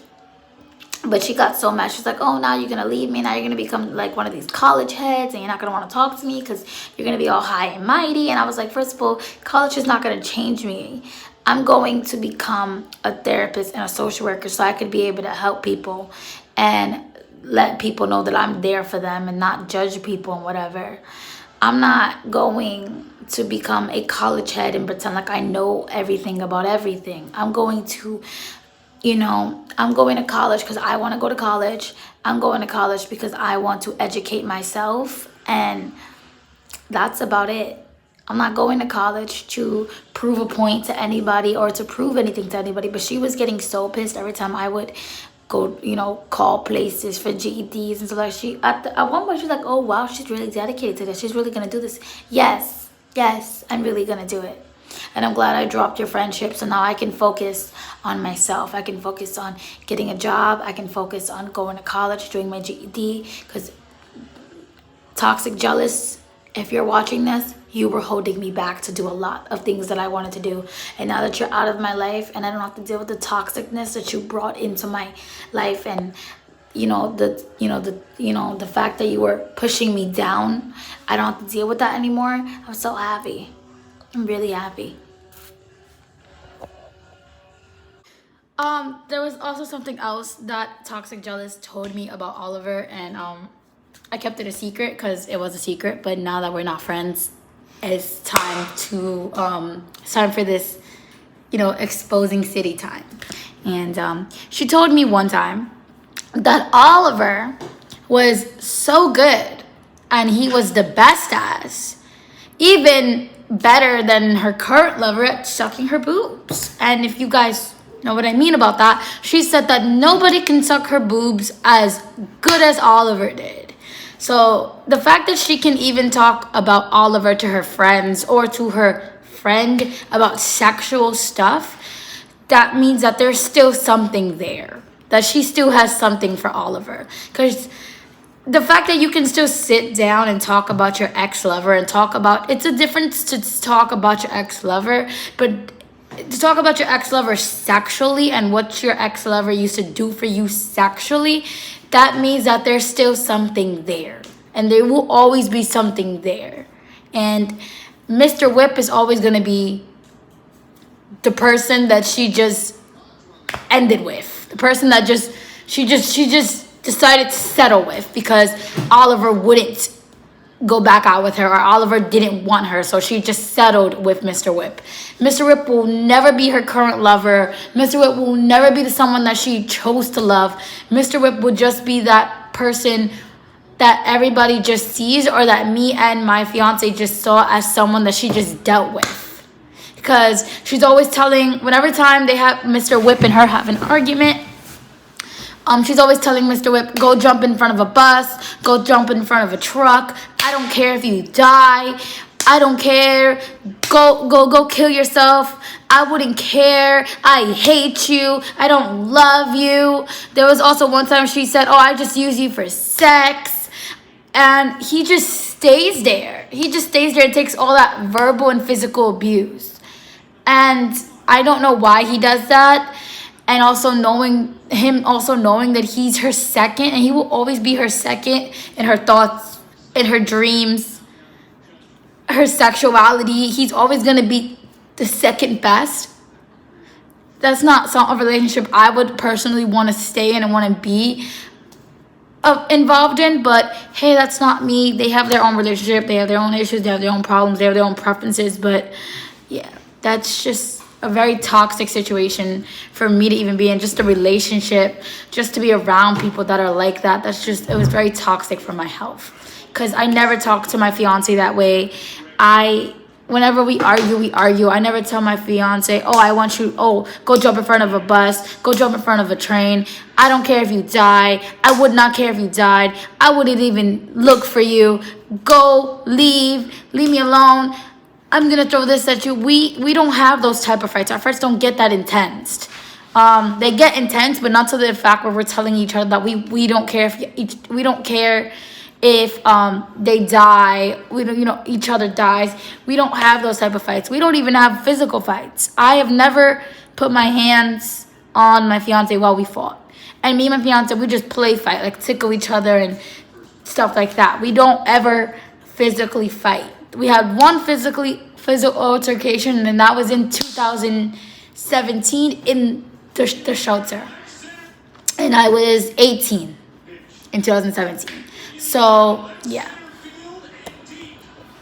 But she got so mad. She's like, oh, now you're going to leave me. Now you're going to become like one of these college heads and you're not going to want to talk to me because you're going to be all high and mighty. And I was like, first of all, college is not going to change me. I'm going to become a therapist and a social worker so I could be able to help people and let people know that I'm there for them and not judge people and whatever. I'm not going to become a college head and pretend like I know everything about everything. I'm going to, I'm going to college because I want to go to college. I'm going to college because I want to educate myself. And that's about it. I'm not going to college to prove a point to anybody or to prove anything to anybody. But she was getting so pissed every time I would go, call places for GEDs and so like at one point she was like, oh wow, she's really dedicated to this. She's really gonna do this. Yes, I'm really gonna do it. And I'm glad I dropped your friendship. So now I can focus on myself. I can focus on getting a job. I can focus on going to college, doing my GED. Because toxic jealous, if you're watching this, you were holding me back to do a lot of things that I wanted to do. And now that you're out of my life and I don't have to deal with the toxicness that you brought into my life and the fact that you were pushing me down, I don't have to deal with that anymore. I'm so happy. I'm really happy. There was also something else that Toxic Jealous told me about Oliver, and I kept it a secret because it was a secret. But now that we're not friends, it's time for this, exposing city time. And she told me one time that Oliver was so good and he was the best ass, even better than her current lover at sucking her boobs. And if you guys know what I mean about that, she said that nobody can suck her boobs as good as Oliver did. So the fact that she can even talk about Oliver to her friends or to her friend about sexual stuff, that means that there's still something there, that she still has something for Oliver. Because the fact that you can still sit down and talk about your ex-lover and it's a difference to talk about your ex-lover, but to talk about your ex-lover sexually and what your ex-lover used to do for you sexually, that means that there's still something there. And there will always be something there. And Mr. Whip is always going to be the person that she just ended with. The person that she just decided to settle with because Oliver wouldn't go back out with her, or Oliver didn't want her, so she just settled with Mr. Whip. Mr. Whip will never be her current lover. Mr. Whip will never be the someone that she chose to love. Mr. Whip will just be that person that everybody just sees, or that me and my fiance just saw as someone that she just dealt with. Because she's always telling, whenever time they have Mr. Whip and her have an argument, she's always telling Mr. Whip, go jump in front of a bus, go jump in front of a truck. I don't care if you die. I don't care. Go kill yourself. I wouldn't care. I hate you. I don't love you. There was also one time she said, oh, I just use you for sex. And he just stays there. He just stays there and takes all that verbal and physical abuse. And I don't know why he does that. And also knowing that he's her second, and he will always be her second in her thoughts, in her dreams, her sexuality. He's always going to be the second best. That's not a relationship I would personally want to stay in and want to be involved in. But hey, that's not me. They have their own relationship. They have their own issues. They have their own problems. They have their own preferences. But yeah, that's just a very toxic situation for me to even be in. Just a relationship, just to be around people that are like that. It was very toxic for my health. Because I never talk to my fiance that way. Whenever we argue. I never tell my fiance, go jump in front of a bus, go jump in front of a train. I don't care if you die. I would not care if you died. I wouldn't even look for you. Go, leave me alone. I'm going to throw this at you. We don't have those type of fights. Our fights don't get that intense. They get intense, but not to the fact where we're telling each other that we don't care if they die, each other dies. We don't have those type of fights. We don't even have physical fights. I have never put my hands on my fiance while we fought. And me and my fiance, we just play fight, like tickle each other and stuff like that. We don't ever physically fight. We had one physical altercation, and that was in 2017 in the shelter. And I was 18 in 2017. So, yeah.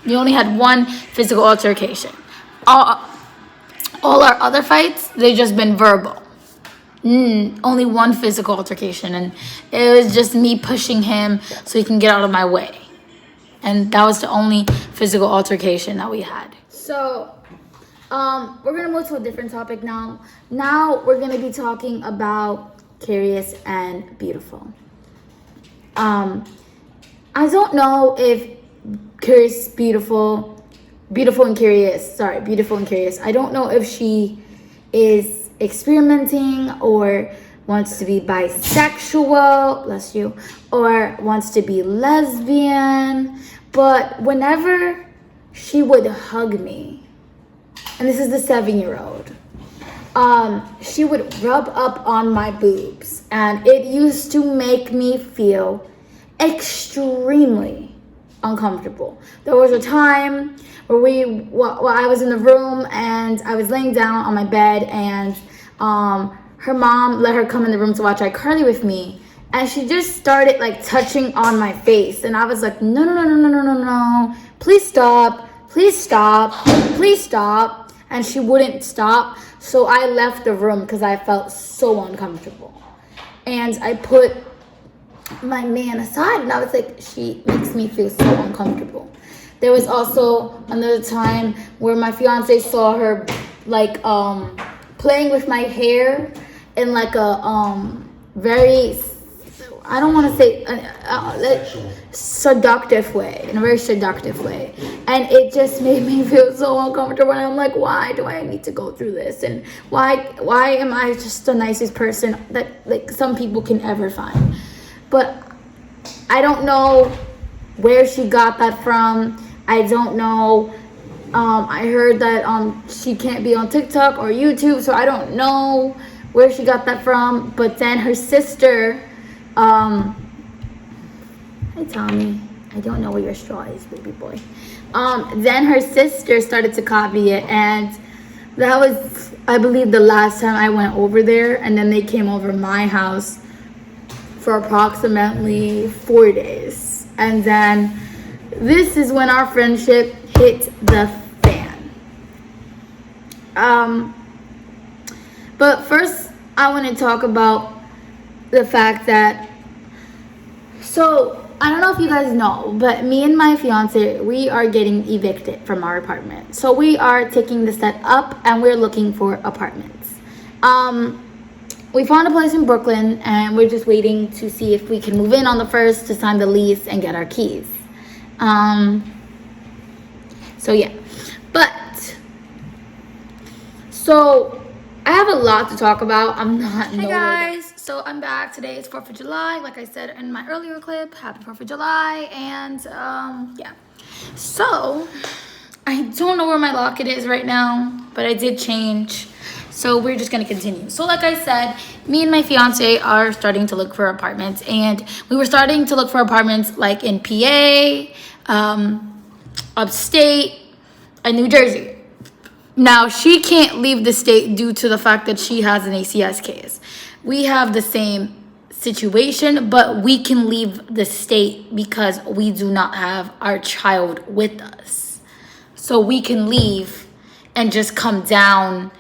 We only had one physical altercation. All our other fights, they just been verbal. Only one physical altercation, and it was just me pushing him so he can get out of my way. And that was the only physical altercation that we had. So, we're gonna move to a different topic now. Now we're gonna be talking about Curious and Beautiful. I don't know if Beautiful and Curious. I don't know if she is experimenting or wants to be bisexual, bless you, or wants to be lesbian. But whenever she would hug me, and this is the 7-year-old, she would rub up on my boobs, and it used to make me feel extremely uncomfortable. There was a time where I was in the room and I was laying down on my bed, and her mom let her come in the room to watch iCarly with me, and she just started like touching on my face, and I was like, no, please stop, and she wouldn't stop. So I left the room because I felt so uncomfortable, and I put my man aside, and I was like, she makes me feel so uncomfortable. There was also another time where my fiance saw her like playing with my hair in like a very, I don't want to say seductive way, in a very seductive way, and it just made me feel so uncomfortable. And I'm like, why do I need to go through this? And why am I just the nicest person that like some people can ever find? But I don't know where she got that from. I don't know. I heard that she can't be on TikTok or YouTube, so I don't know where she got that from. But then her sister, hi Tommy, I don't know where your straw is, baby boy. Then her sister started to copy it, and that was, I believe, the last time I went over there. And then they came over my house for approximately 4 days, and then this is when our friendship hit the fan. But first I want to talk about the fact that, so I don't know if you guys know, but me and my fiance, we are getting evicted from our apartment. So we are taking the step up and we're looking for apartments. We found a place in Brooklyn, and we're just waiting to see if we can move in on the 1st to sign the lease and get our keys. So yeah, so I have a lot to talk about. Hey guys, so I'm back. Today is 4th of July. Like I said in my earlier clip, happy 4th of July. And yeah, so I don't know where my locket is right now, but I did change. So we're just gonna continue. So like I said, me and my fiance are starting to look for apartments, and we were starting to look for apartments like in PA, upstate, and New Jersey. Now she can't leave the state due to the fact that she has an ACS case. We have the same situation, but we can leave the state because we do not have our child with us. So we can leave and just come down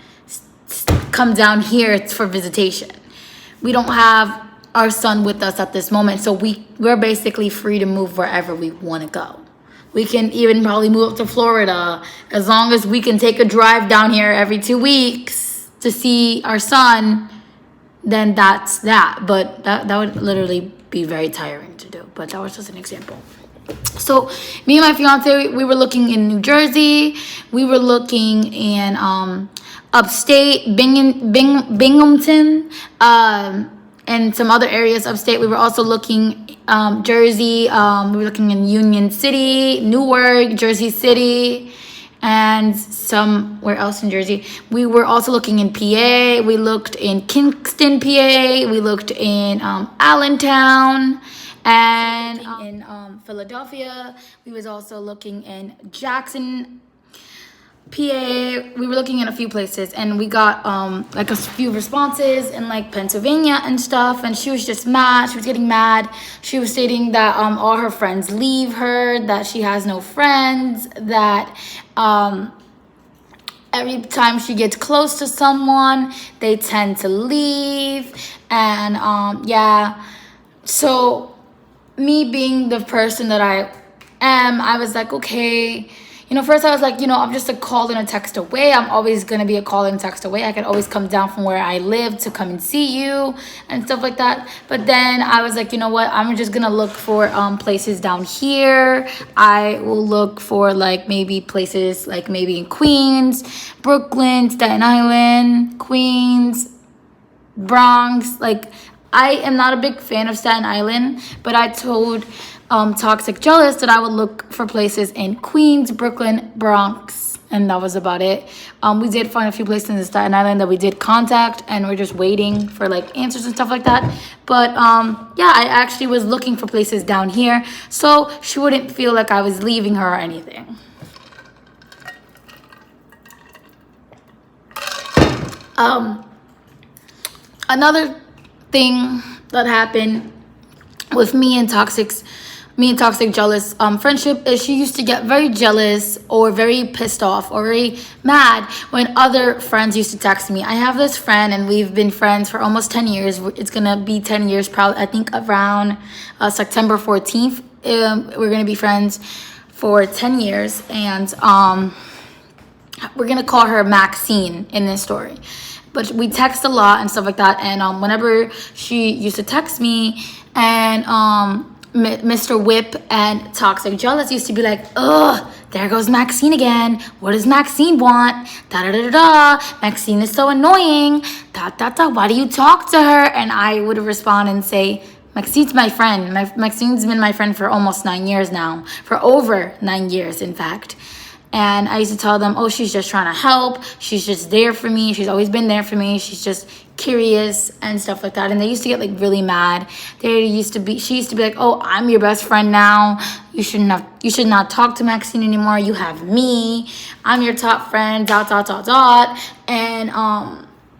here for visitation. We don't have our son with us at this moment, so we're basically free to move wherever we want to go. We can even probably move up to Florida, as long as we can take a drive down here every 2 weeks to see our son. Then that's that. But that would literally be very tiring to do. But that was just an example. So me and my fiance, we were looking in New Jersey. We were looking in upstate, Binghamton, and some other areas upstate. We were also looking Jersey. We were looking in Union City, Newark, Jersey City, and somewhere else in Jersey. We were also looking in PA. We looked in Kingston, PA. We looked in Allentown, and in Philadelphia. We was also looking in Jackson, PA. We were looking in a few places, and we got like a few responses in like Pennsylvania and stuff. And she was just mad. She was getting mad. She was stating that all her friends leave her, that she has no friends, that every time she gets close to someone, they tend to leave. And yeah, so me being the person that I am, I was like, okay. First I was like, I'm just a call and a text away. I'm always going to be a call and text away. I can always come down from where I live to come and see you and stuff like that. But then I was like, you know what? I'm just going to look for places down here. I will look for like maybe places like maybe in Queens, Brooklyn, Staten Island, Queens, Bronx. Like, I am not a big fan of Staten Island, but I told Toxic Jealous that I would look for places in Queens, Brooklyn, Bronx, and that was about it. We did find a few places in Staten Island that we did contact, and we're just waiting for like answers and stuff like that. But yeah, I actually was looking for places down here, so she wouldn't feel like I was leaving her or anything. Another thing that happened with me and Toxic Jealous friendship is she used to get very jealous or very pissed off or very mad when other friends used to text me. I have this friend, and we've been friends for almost 10 years. It's gonna be 10 years probably, I think around September 14th. We're gonna be friends for 10 years, and we're gonna call her Maxine in this story. But we text a lot and stuff like that, and whenever she used to text me, and Mr. Whip and Toxic Jealous used to be like, ugh, there goes Maxine again. What does Maxine want? Da-da-da-da-da. Maxine is so annoying. Da-da-da. Why do you talk to her? And I would respond and say, Maxine's my friend. Maxine's been my friend for almost 9 years now. For over 9 years, in fact. And I used to tell them, oh, she's just trying to help. She's just there for me. She's always been there for me. She's just curious and stuff like that. And they used to get like really mad. She used to be like, oh, I'm your best friend now. You should not talk to Maxine anymore. You have me. I'm your top friend, ... And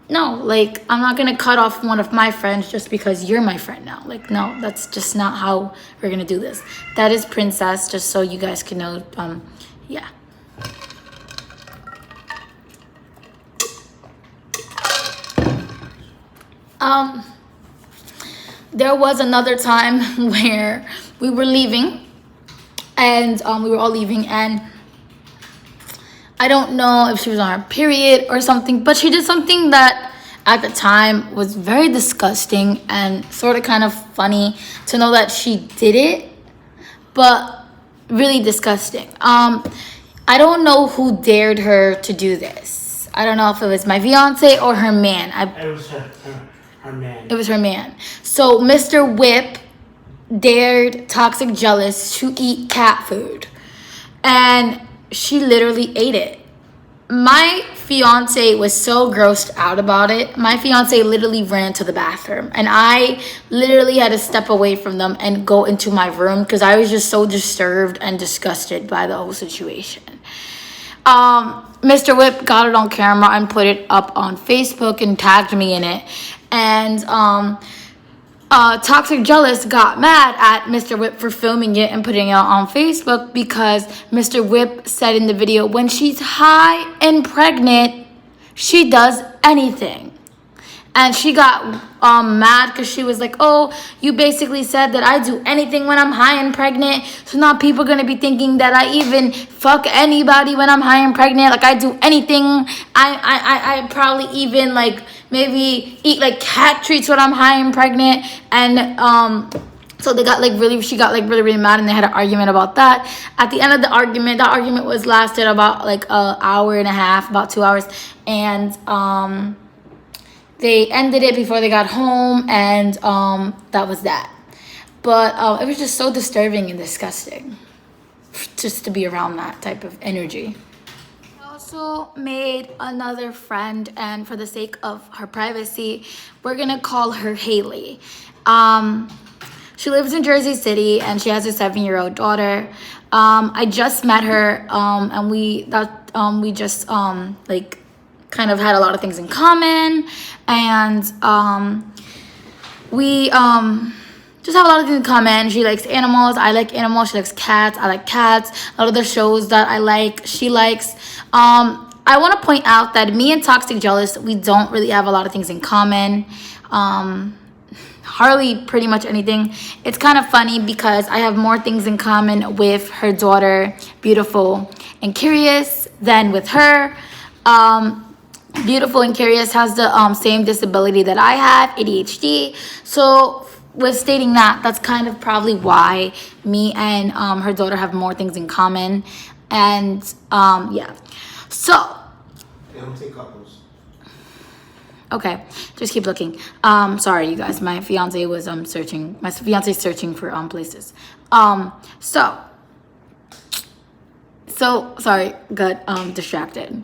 no, like, I'm not gonna cut off one of my friends just because you're my friend now. Like, no, that's just not how we're gonna do this. That is Princess, just so you guys can know. Yeah. There was another time where we were leaving, and we were all leaving, and I don't know if she was on her period or something, but she did something that at the time was very disgusting and sort of kind of funny to know that she did it, but really disgusting. I don't know who dared her to do this. I don't know if it was my fiance or her man. It was her man. It was her man. So Mr. Whip dared Toxic Jealous to eat cat food, and she literally ate it. My fiance was so grossed out about it. My fiance literally ran to the bathroom, and I literally had to step away from them and go into my room because I was just so disturbed and disgusted by the whole situation. Mr. Whip got it on camera and put it up on Facebook and tagged me in it. And Toxic Jealous got mad at Mr. Whip for filming it and putting it out on Facebook because Mr. Whip said in the video, when she's high and pregnant, she does anything. And she got mad because she was like, oh, you basically said that I do anything when I'm high and pregnant. So now people are going to be thinking that I even fuck anybody when I'm high and pregnant. Like, I do anything. I probably even, like, maybe eat, like, cat treats when I'm high and pregnant. And so they got, like, she got, like, really, really mad, and they had an argument about that. At the end of the argument lasted about, like, an hour and a half, about 2 hours. And they ended it before they got home, and that was that. But it was just so disturbing and disgusting just to be around that type of energy. Also made another friend, and for the sake of her privacy, we're gonna call her Haley. She lives in Jersey City and she has a 7-year-old daughter. I just met her, and we just like kind of had a lot of things in common, and we just have a lot of things in common. She likes animals. I like animals. She likes cats. I like cats. A lot of the shows that I like, she likes. I want to point out that me and Toxic Jealous, we don't really have a lot of things in common. Hardly pretty much anything. It's kind of funny because I have more things in common with her daughter, Beautiful and Curious, than with her. Beautiful and Curious has the same disability that I have, ADHD. So with stating that, that's kind of probably why me and her daughter have more things in common. And yeah. So They don't take couples. okay, just keep looking. Sorry, you guys. My fiance was searching. My fiance's searching for places. So sorry, got distracted,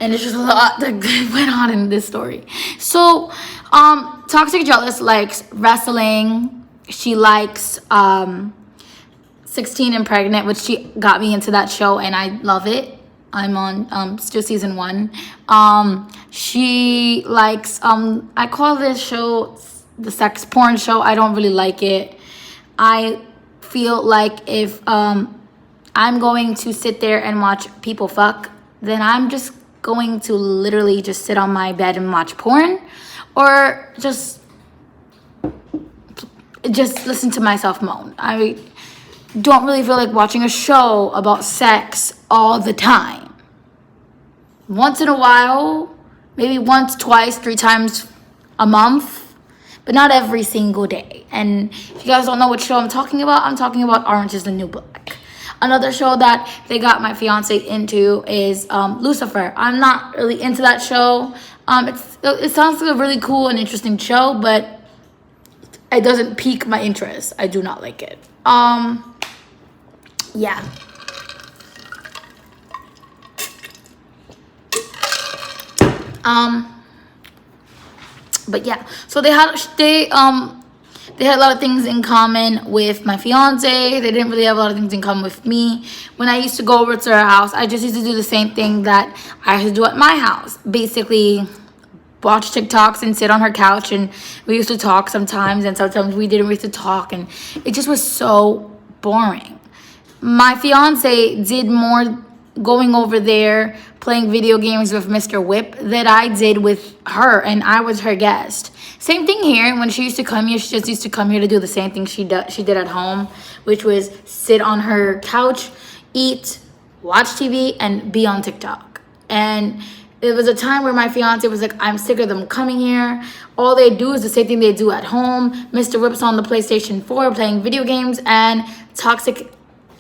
and it's just a lot that went on in this story. So, Toxic Jealous likes wrestling. She likes 16 and Pregnant, which she got me into that show, and I love it. I'm on still season 1. She likes I call this show the sex porn show. I don't really like it. I feel like if I'm going to sit there and watch people fuck, then I'm just going to literally just sit on my bed and watch porn, or just listen to myself moan. I don't really feel like watching a show about sex all the time. Once in a while, maybe once, twice, 3 times a month, but not every single day. And if you guys don't know what show I'm talking about Orange is the New Black. Another show that they got my fiance into is Lucifer. I'm not really into that show. It sounds like a really cool and interesting show, but it doesn't pique my interest. I do not like it. Yeah. But yeah, so they had a lot of things in common with my fiance. They didn't really have a lot of things in common with me. When I used to go over to her house, I just used to do the same thing that I used to do at my house. Basically, watch TikToks and sit on her couch, and we used to talk sometimes, and sometimes we didn't really talk, and it just was so boring. My fiance did more going over there playing video games with Mr. Whip that I did with her, and I was her guest. Same thing here. When she used to come here, she just used to come here to do the same thing she did at home, which was sit on her couch, eat, watch TV, and be on TikTok. And it was a time where my fiance was like, I'm sick of them coming here. All they do is the same thing they do at home. Mr. Whip's on the PlayStation 4 playing video games, and Toxic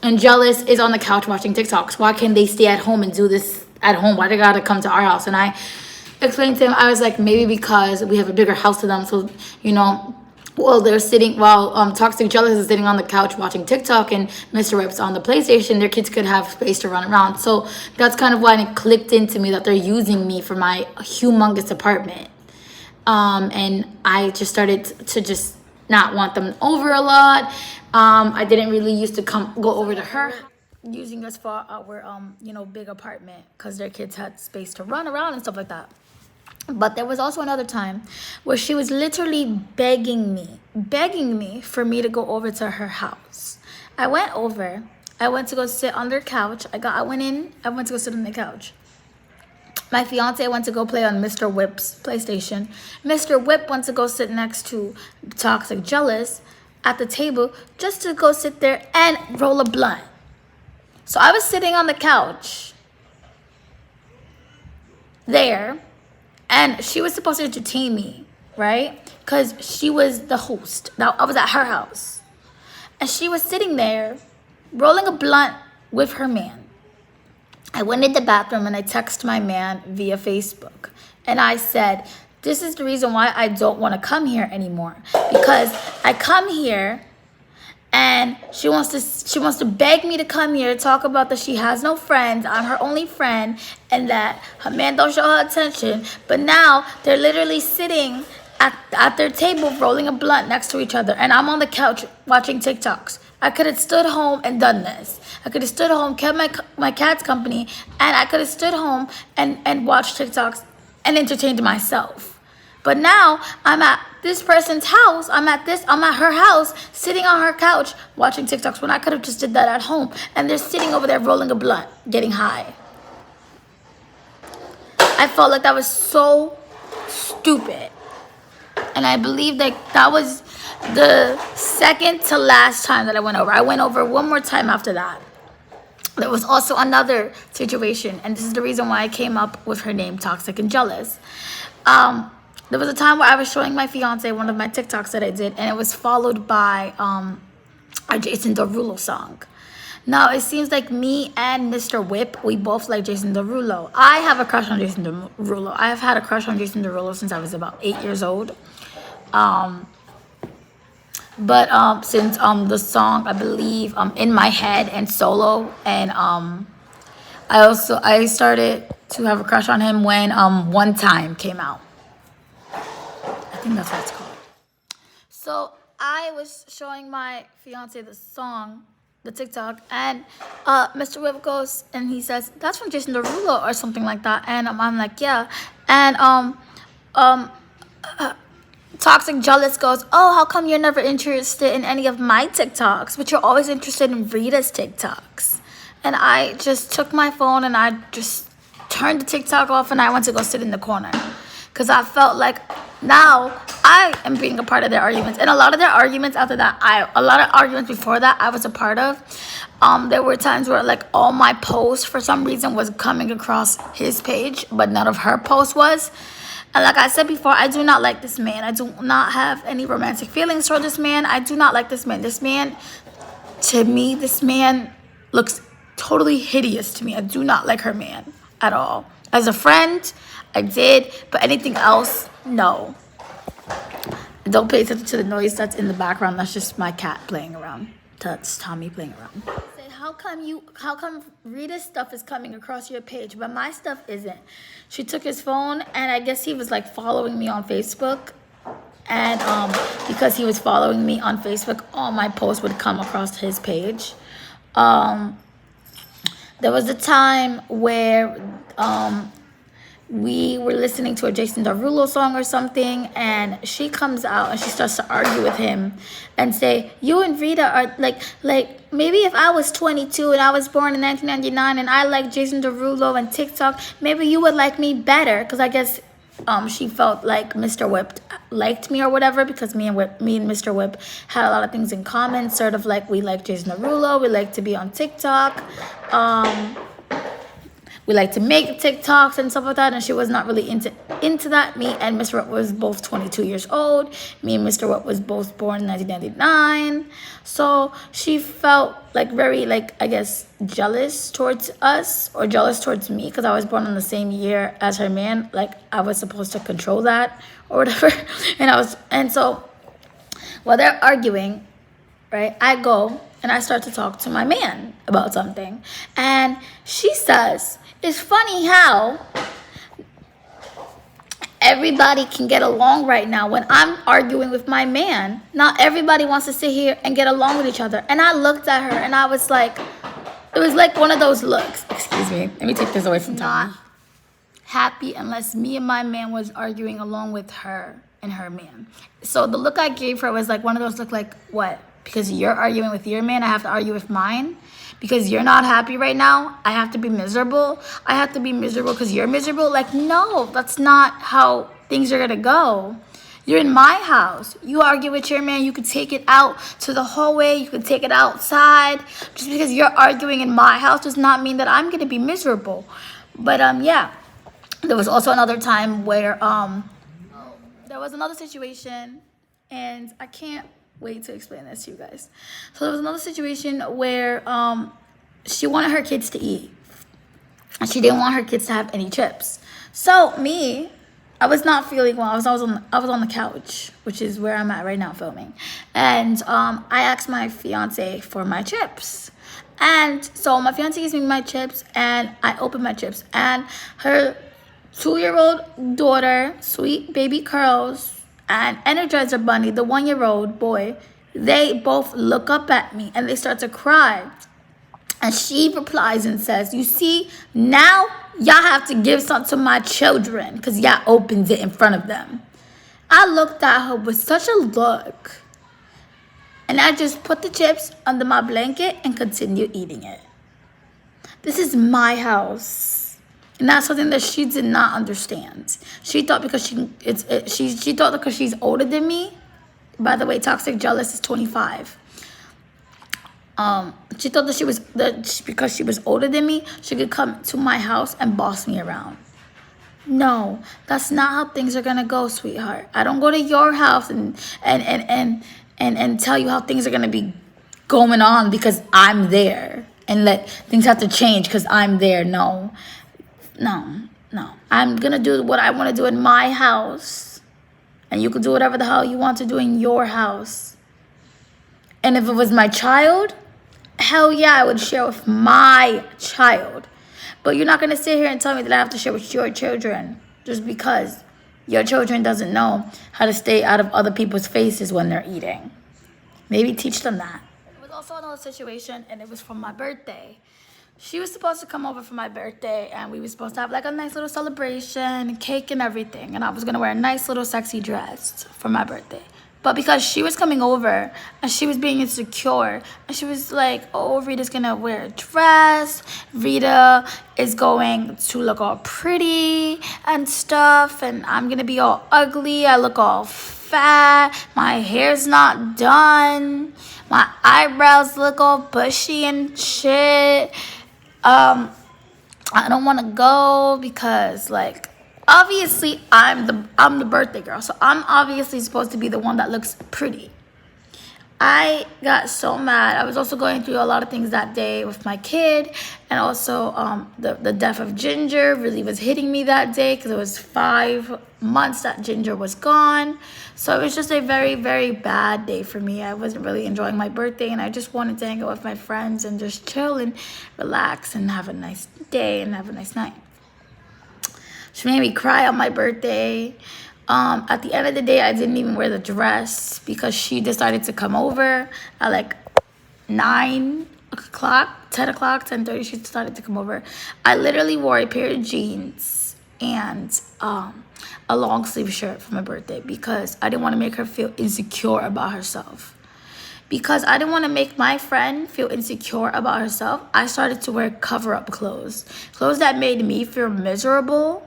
and Jealous is on the couch watching TikToks. Why can't they stay at home and do this at home? Why they gotta come to our house? And I explained to him, I was like, maybe because we have a bigger house to them. So, while Toxic Jealous is sitting on the couch watching TikTok and Mr. Whip's on the PlayStation, their kids could have space to run around. So that's kind of why it clicked into me that they're using me for my humongous apartment. And I just started to just not want them over a lot. I didn't really used to go over to her, using us for our big apartment, because their kids had space to run around and stuff like that. But there was also another time where she was literally begging me for me to go over to her house. I went over. I went to go sit on their couch. I went to go sit on the couch. My fiance went to go play on Mr. Whip's PlayStation. Mr. Whip went to go sit next to Toxic Jealous at the table just to go sit there and roll a blunt. So I was sitting on the couch there, and she was supposed to entertain me, right? Because she was the host. Now, I was at her house. And she was sitting there rolling a blunt with her man. I went in the bathroom and I texted my man via Facebook. And I said, this is the reason why I don't want to come here anymore. Because I come here and she wants to beg me to come here to talk about that she has no friends. I'm her only friend, and that her man don't show her attention. But now they're literally sitting at their table rolling a blunt next to each other, and I'm on the couch watching TikToks. I could have stood home and done this. I could have stood home, kept my cat's company, and I could have stood home and watched TikToks and entertained myself. But now I'm at this person's house. I'm at her house, sitting on her couch watching TikToks when I could have just did that at home. And they're sitting over there rolling a blunt, getting high. I felt like that was so stupid. And I believe that was the second to last time that I went over. I went over one more time after that. There was also another situation, and this is the reason why I came up with her name, Toxic and Jealous. There was a time where I was showing my fiance one of my TikToks that I did, and it was followed by a Jason Derulo song. Now, it seems like me and Mr. Whip, we both like Jason Derulo. I have a crush on Jason Derulo. I have had a crush on Jason Derulo since I was about 8 years old. But since the song, I believe, In My Head and Solo, and I started to have a crush on him when One Time came out. I think that's what it's called. So I was showing my fiance the song, the TikTok, and Mr. Whip goes and he says, "That's from Jason Derulo," or something like that. And I'm like, "Yeah." And Toxic Jealous goes, "Oh, how come you're never interested in any of my TikToks, but you're always interested in Rita's TikToks?" And I just took my phone and I just turned the TikTok off and I went to go sit in the corner. Because I felt like now I am being a part of their arguments. And a lot of their arguments after that, a lot of arguments before that I was a part of. There were times where like all my posts for some reason was coming across his page, but none of her posts was. And like I said before, I do not like this man. I do not have any romantic feelings for this man. I do not like this man. To me, this man looks totally hideous to me. I do not like her man at all. As a friend, I did, but anything else, no. Don't pay attention to the noise that's in the background. That's just my cat playing around. That's Tommy playing around. How come Rita's stuff is coming across your page, but my stuff isn't? She took his phone, and I guess he was like following me on Facebook. And because he was following me on Facebook, all my posts would come across his page. There was a time where we were listening to a Jason Derulo song or something, and she comes out and she starts to argue with him and say, "You and Rita are like maybe if I was 22 and I was born in 1999 and I like Jason Derulo and TikTok, maybe you would like me better." Because I guess she felt like Mr. Whip liked me or whatever, because me and Mr. Whip had a lot of things in common, sort of like we like Jason Derulo, we like to be on TikTok, we like to make TikToks and stuff like that, and she was not really into that. Me and Mr. Whip was both 22 years old. Me and Mr. Whip was both born in 1999. So she felt like very, like, I guess, jealous towards us, or jealous towards me, because I was born in the same year as her man. Like, I was supposed to control that or whatever. And so while they're arguing, right, I go and I start to talk to my man about something. And she says, "It's funny how everybody can get along right now when I'm arguing with my man. Not everybody wants to sit here and get along with each other." And I looked at her and I was like, it was like one of those looks. Excuse me. Let me take this away from Tom. Not happy unless me and my man was arguing along with her and her man. So the look I gave her was like one of those look like, what? Because you're arguing with your man, I have to argue with mine? Because you're not happy right now, I have to be miserable? I have to be miserable because you're miserable? Like, no, that's not how things are going to go. You're in my house. You argue with your man, you could take it out to the hallway, you could take it outside. Just because you're arguing in my house does not mean that I'm going to be miserable. But, yeah. There was also another time where there was another situation, and I can't wait to explain this to you guys. So there was another situation where she wanted her kids to eat, and she didn't want her kids to have any chips. So me, I was not feeling well. I was on the couch, which is where I'm at right now filming. And I asked my fiance for my chips. And so my fiance gives me my chips, and I open my chips, and her 2-year-old daughter, sweet baby Curls, and Energizer Bunny, the 1-year-old boy, they both look up at me and they start to cry. And she replies and says, "You see, now y'all have to give something to my children because y'all opened it in front of them." I looked at her with such a look. And I just put the chips under my blanket and continued eating it. This is my house. And that's something that she did not understand. She thought because she thought because she's older than me. By the way, Toxic Jealous is 25. She thought because she was older than me, she could come to my house and boss me around. No, that's not how things are gonna go, sweetheart. I don't go to your house and tell you how things are gonna be going on because I'm there, and let things have to change because I'm there. No. I'm gonna do what I want to do in my house, and you can do whatever the hell you want to do in your house. And if it was my child, hell yeah, I would share with my child. But you're not going to sit here and tell me that I have to share with your children just because your children doesn't know how to stay out of other people's faces when they're eating. Maybe teach them that. It was also another situation, and it was for my birthday. She was supposed to come over for my birthday, and we were supposed to have like a nice little celebration, cake and everything. And I was going to wear a nice little sexy dress for my birthday. But because she was coming over and she was being insecure, and she was like, "Oh, Rita's gonna wear a dress. Rita is going to look all pretty and stuff, and I'm gonna be all ugly. I look all fat. My hair's not done. My eyebrows look all bushy and shit. I don't want to go because like." Obviously, I'm the birthday girl, so I'm obviously supposed to be the one that looks pretty. I got so mad. I was also going through a lot of things that day with my kid, and also the death of Ginger really was hitting me that day because it was 5 months that Ginger was gone. So it was just a very, very bad day for me. I wasn't really enjoying my birthday, and I just wanted to hang out with my friends and just chill and relax and have a nice day and have a nice night. She made me cry on my birthday. At the end of the day, I didn't even wear the dress because she decided to come over at like 9 o'clock, 10 o'clock, 10:30. She decided to come over. I literally wore a pair of jeans and a long sleeve shirt for my birthday because I didn't want to make her feel insecure about herself. Because I didn't want to make my friend feel insecure about herself, I started to wear cover-up clothes. Clothes that made me feel miserable.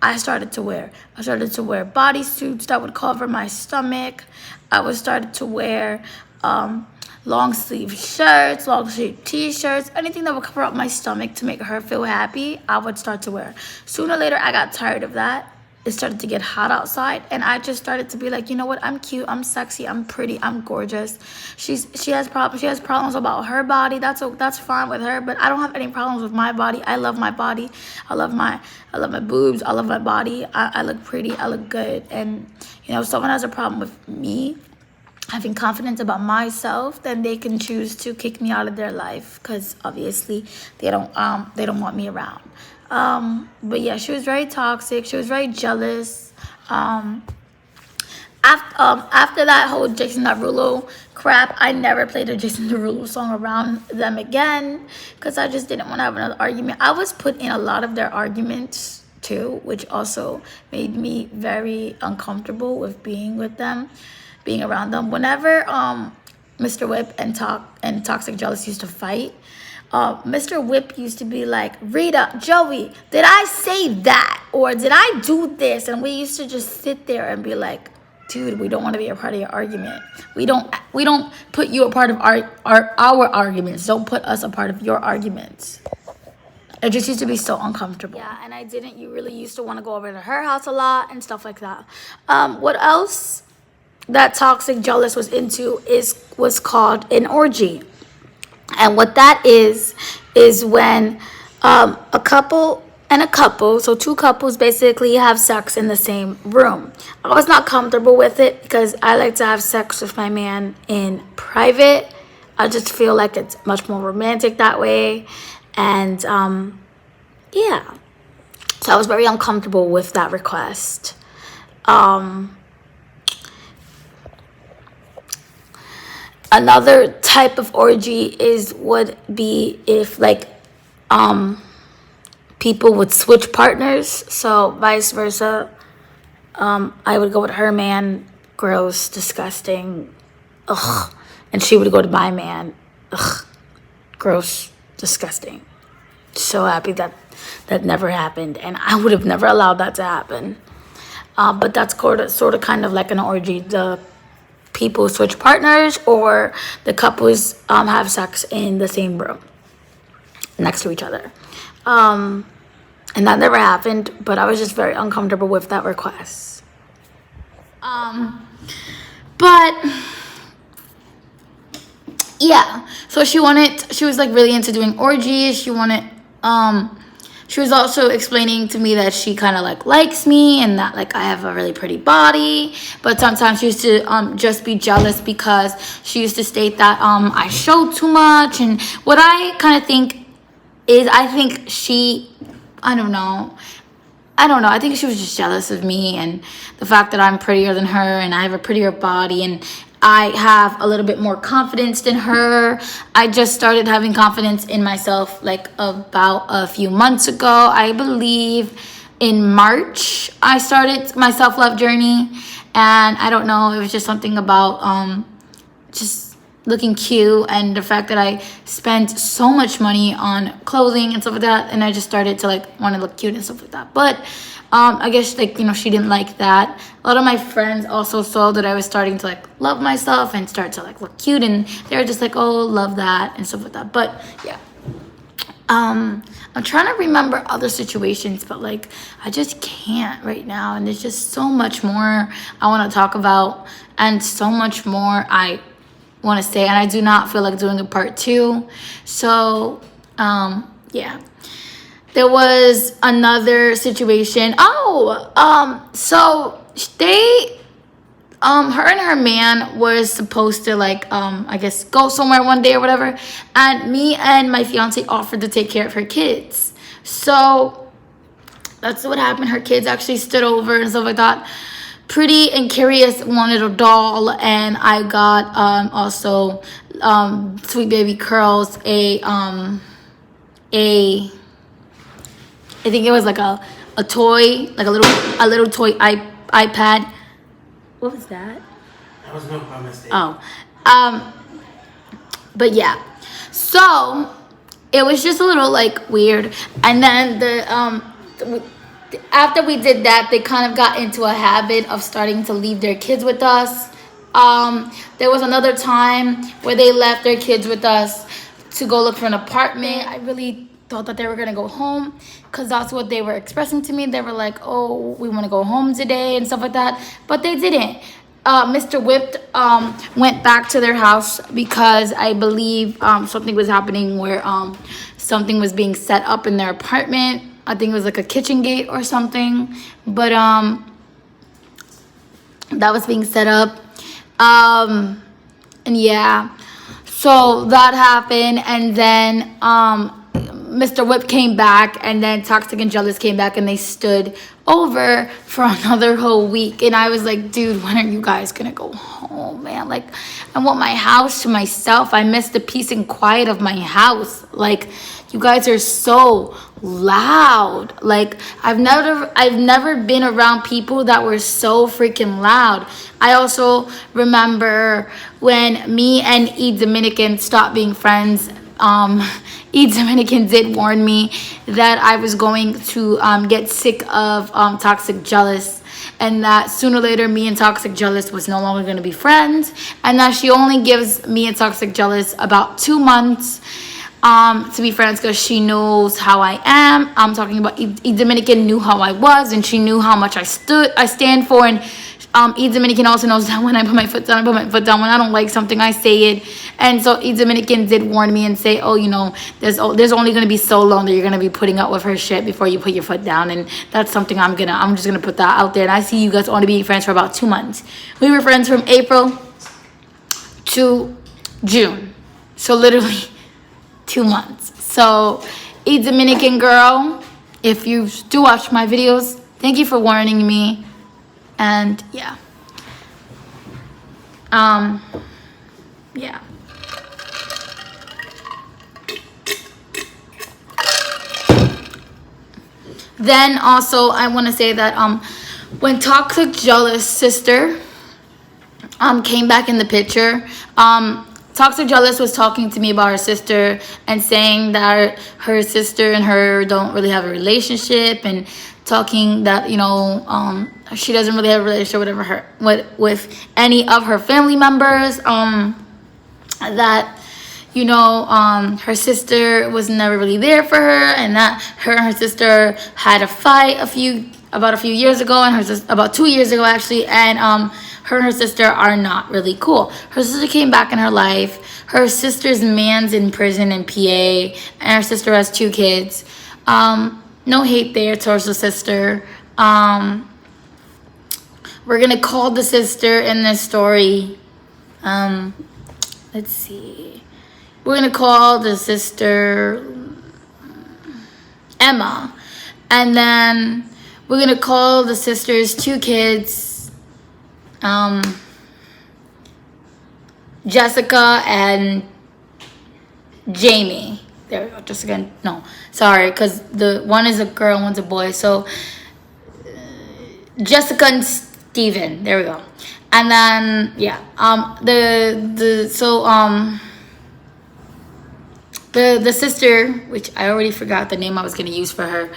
I started to wear bodysuits that would cover my stomach. I started to wear long sleeve shirts, long sleeve t-shirts, anything that would cover up my stomach to make her feel happy, I would start to wear. Sooner or later, I got tired of that. It started to get hot outside, and I just started to be like, you know what? I'm cute, I'm sexy, I'm pretty, I'm gorgeous. She has problems about her body. That's fine with her, but I don't have any problems with my body. I love my body. I love my boobs. I love my body. I look pretty. I look good. And you know, if someone has a problem with me having confidence about myself, then they can choose to kick me out of their life because obviously they don't want me around. But yeah, she was very toxic. She was very jealous. After that whole Jason Derulo crap, I never played a Jason Derulo song around them again because I just didn't want to have another argument. I was put in a lot of their arguments too, which also made me very uncomfortable with being around them. Whenever Mr. Whip and Toxic Jealous used to fight, Mr. Whip used to be like, "Rita, Joey, did I say that? Or did I do this?" And we used to just sit there and be like, "Dude, we don't want to be a part of your argument. We don't put you a part of our arguments. Don't put us a part of your arguments." It just used to be so uncomfortable. Yeah, and you really used to want to go over to her house a lot and stuff like that. What else that Toxic Jealous was into was called an orgy. And what that is when a couple and a couple, so two couples basically have sex in the same room. I was not comfortable with it because I like to have sex with my man in private. I just feel like it's much more romantic that way. And yeah. So I was very uncomfortable with that request. Another type of orgy would be if like people would switch partners, so vice versa. I would go with her man, gross, disgusting, ugh, and she would go to my man, ugh, gross, disgusting. So happy that never happened, and I would have never allowed that to happen. But that's sort of kind of like an orgy. The people switch partners, or the couples have sex in the same room next to each other. And that never happened, but I was just very uncomfortable with that request. But yeah, so she was like really into doing orgies. She was also explaining to me that she kind of like likes me and that like I have a really pretty body, but sometimes she used to just be jealous because she used to state that I showed too much. And what I kind of think is, I think I don't know. I think she was just jealous of me and the fact that I'm prettier than her and I have a prettier body and I have a little bit more confidence than her. I just started having confidence in myself like about a few months ago. I believe in March I started my self-love journey, and I don't know, it was just something about just looking cute and the fact that I spent so much money on clothing and stuff like that, and I just started to like want to look cute and stuff like that. But I guess like, she didn't like that. A lot of my friends also saw that I was starting to like love myself and start to like look cute, and they were just like, oh, love that and stuff like that. But yeah, I'm trying to remember other situations, but like I just can't right now, and there's just so much more I want to talk about and so much more I want to say, and I do not feel like doing a part 2. So yeah, there was another situation. So they her and her man was supposed to like I guess go somewhere one day or whatever, and me and my fiance offered to take care of her kids. So that's what happened. Her kids actually stood over and stuff like that. Pretty and Curious wanted a doll, and I got also Sweet Baby Curls I think it was like a toy, like a little toy iPad. What was that? That was milk by mistake. Oh, but yeah, so it was just a little like weird, and then after we did that, they kind of got into a habit of starting to leave their kids with us. There was another time where they left their kids with us to go look for an apartment. I really thought that they were gonna go home because that's what they were expressing to me. They were like, oh, we want to go home today and stuff like that, but they didn't. Mr. Whipped went back to their house because I believe something was happening where something was being set up in their apartment. I think it was like a kitchen gate or something, but that was being set up. And yeah, so that happened, and then Mr. Whip came back, and then Toxic and Jealous came back, and they stood over for another whole week. And I was like, dude, when are you guys gonna go home, man? Like, I want my house to myself. I miss the peace and quiet of my house. Like, you guys are so loud. Like, I've never been around people that were so freaking loud. I also remember when me and E Dominican stopped being friends. E Dominican did warn me that I was going to get sick of Toxic Jealous, and that sooner or later me and Toxic Jealous was no longer going to be friends, and that she only gives me and Toxic Jealous about 2 months to be friends because she knows how I am. I'm talking about E Dominican knew how I was, and she knew how much I stand for, and E Dominican also knows that when I put my foot down, I put my foot down. When I don't like something, I say it. And so E Dominican did warn me and say, oh, you know, there's only going to be so long that you're going to be putting up with her shit before you put your foot down. And that's something I'm just going to put that out there. And I see you guys want to be friends for about 2 months. We were friends from April to June. So literally 2 months. So E Dominican girl, if you do watch my videos, thank you for warning me. And yeah. Yeah. Then also I want to say that when Toxic Jealous sister came back in the picture, Toxic Jealous was talking to me about her sister and saying that her sister and her don't really have a relationship, and talking that, you know, she doesn't really have a relationship with any of her family members, that, you know, her sister was never really there for her, and that her and her sister had a fight about a few years ago, and about 2 years ago actually, and her and her sister are not really cool. Her sister came back in her life. Her sister's man's in prison in PA, and her sister has 2 kids. No hate there towards the sister. We're gonna call the sister in this story. Let's see. We're gonna call the sister Emma, and then we're gonna call the sister's 2 kids, Jessica and Jamie. There we go. Jessica. No, sorry, because the one is a girl, one's a boy. So Jessica and Steven. There we go. And then yeah, the sister, which I already forgot the name I was gonna use for her.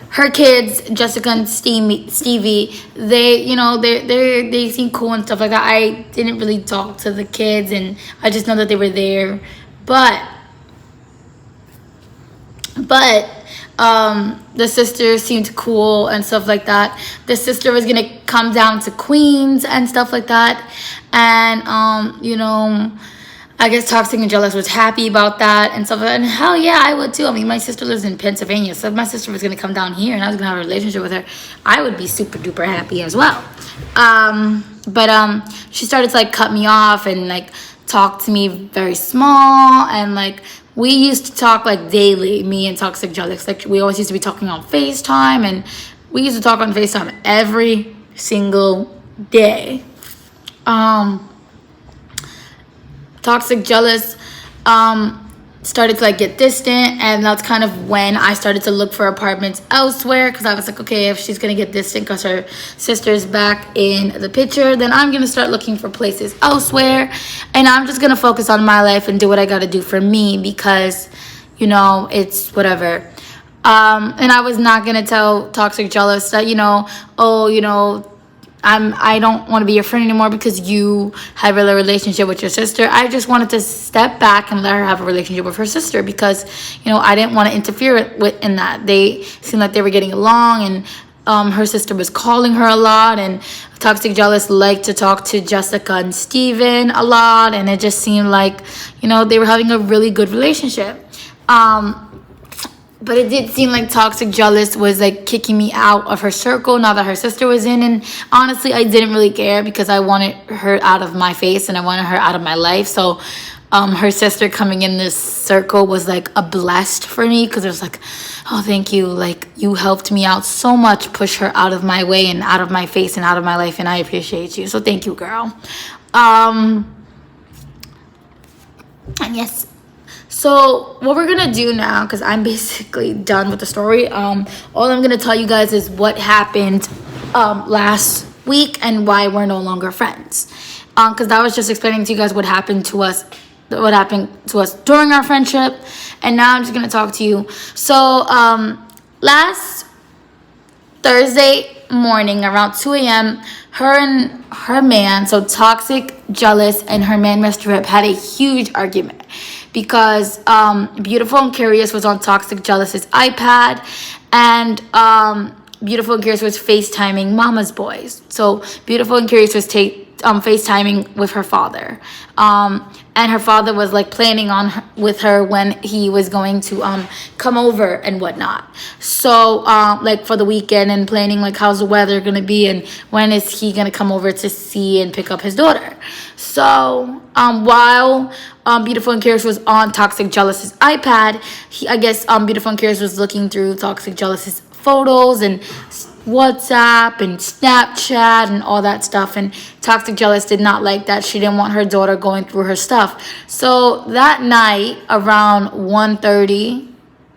Her kids, Jessica and Stevie, they seem cool and stuff like that. I didn't really talk to the kids, and I just know that they were there. But the sister seemed cool and stuff like that. The sister was gonna come down to Queens and stuff like that, and you know, I guess Toxic and Jealous was happy about that and stuff like that. And hell yeah, I would too. I mean, my sister lives in Pennsylvania, so if my sister was gonna come down here and I was gonna have a relationship with her, I would be super duper happy as well. But she started to like cut me off and like talk to me very small, and like we used to talk like daily, me and Toxic Jealous. Like we always used to be talking on FaceTime, and we used to talk on FaceTime every single day. Toxic Jealous started to like get distant, and that's kind of when I started to look for apartments elsewhere, because I was like, okay, if she's gonna get distant because her sister's back in the picture, then I'm gonna start looking for places elsewhere, and I'm just gonna focus on my life and do what I gotta do for me, because you know, it's whatever. And I was not gonna tell Toxic Jealous that, you know, oh, you know, I don't want to be your friend anymore because you have a relationship with your sister. I just wanted to step back and let her have a relationship with her sister, because, you know, I didn't want to interfere in that. They seemed like they were getting along, and her sister was calling her a lot, and Toxic Jealous liked to talk to Jessica and Steven a lot, and it just seemed like, you know, they were having a really good relationship. But it did seem like Toxic Jealous was like kicking me out of her circle now that her sister was in. And honestly, I didn't really care, because I wanted her out of my face and I wanted her out of my life. So her sister coming in this circle was like a blessed for me, because it was like, oh, thank you. Like, you helped me out so much, push her out of my way and out of my face and out of my life. And I appreciate you. So thank you, girl. And yes. So what we're gonna do now, because I'm basically done with the story, all I'm gonna tell you guys is what happened last week and why we're no longer friends. Because I was just explaining to you guys what happened to us during our friendship, and now I'm just gonna talk to you. So last Thursday morning around 2 a.m., her and her man, so Toxic Jealous and her man Mr. Rip, had a huge argument, because Beautiful and Curious was on Toxic Jealous's iPad, and Beautiful and Curious was FaceTiming Mama's Boys. So Beautiful and Curious was FaceTiming with her father. And her father was like planning on with her when he was going to come over and whatnot. So like for the weekend, and planning like how's the weather gonna be and when is he gonna come over to see and pick up his daughter. So while Beautiful and Curious was on Toxic Jealous's iPad, I guess Beautiful and Curious was looking through Toxic Jealous's photos and WhatsApp and Snapchat and all that stuff, and Toxic Jealous did not like that. She didn't want her daughter going through her stuff. So that night around 1:30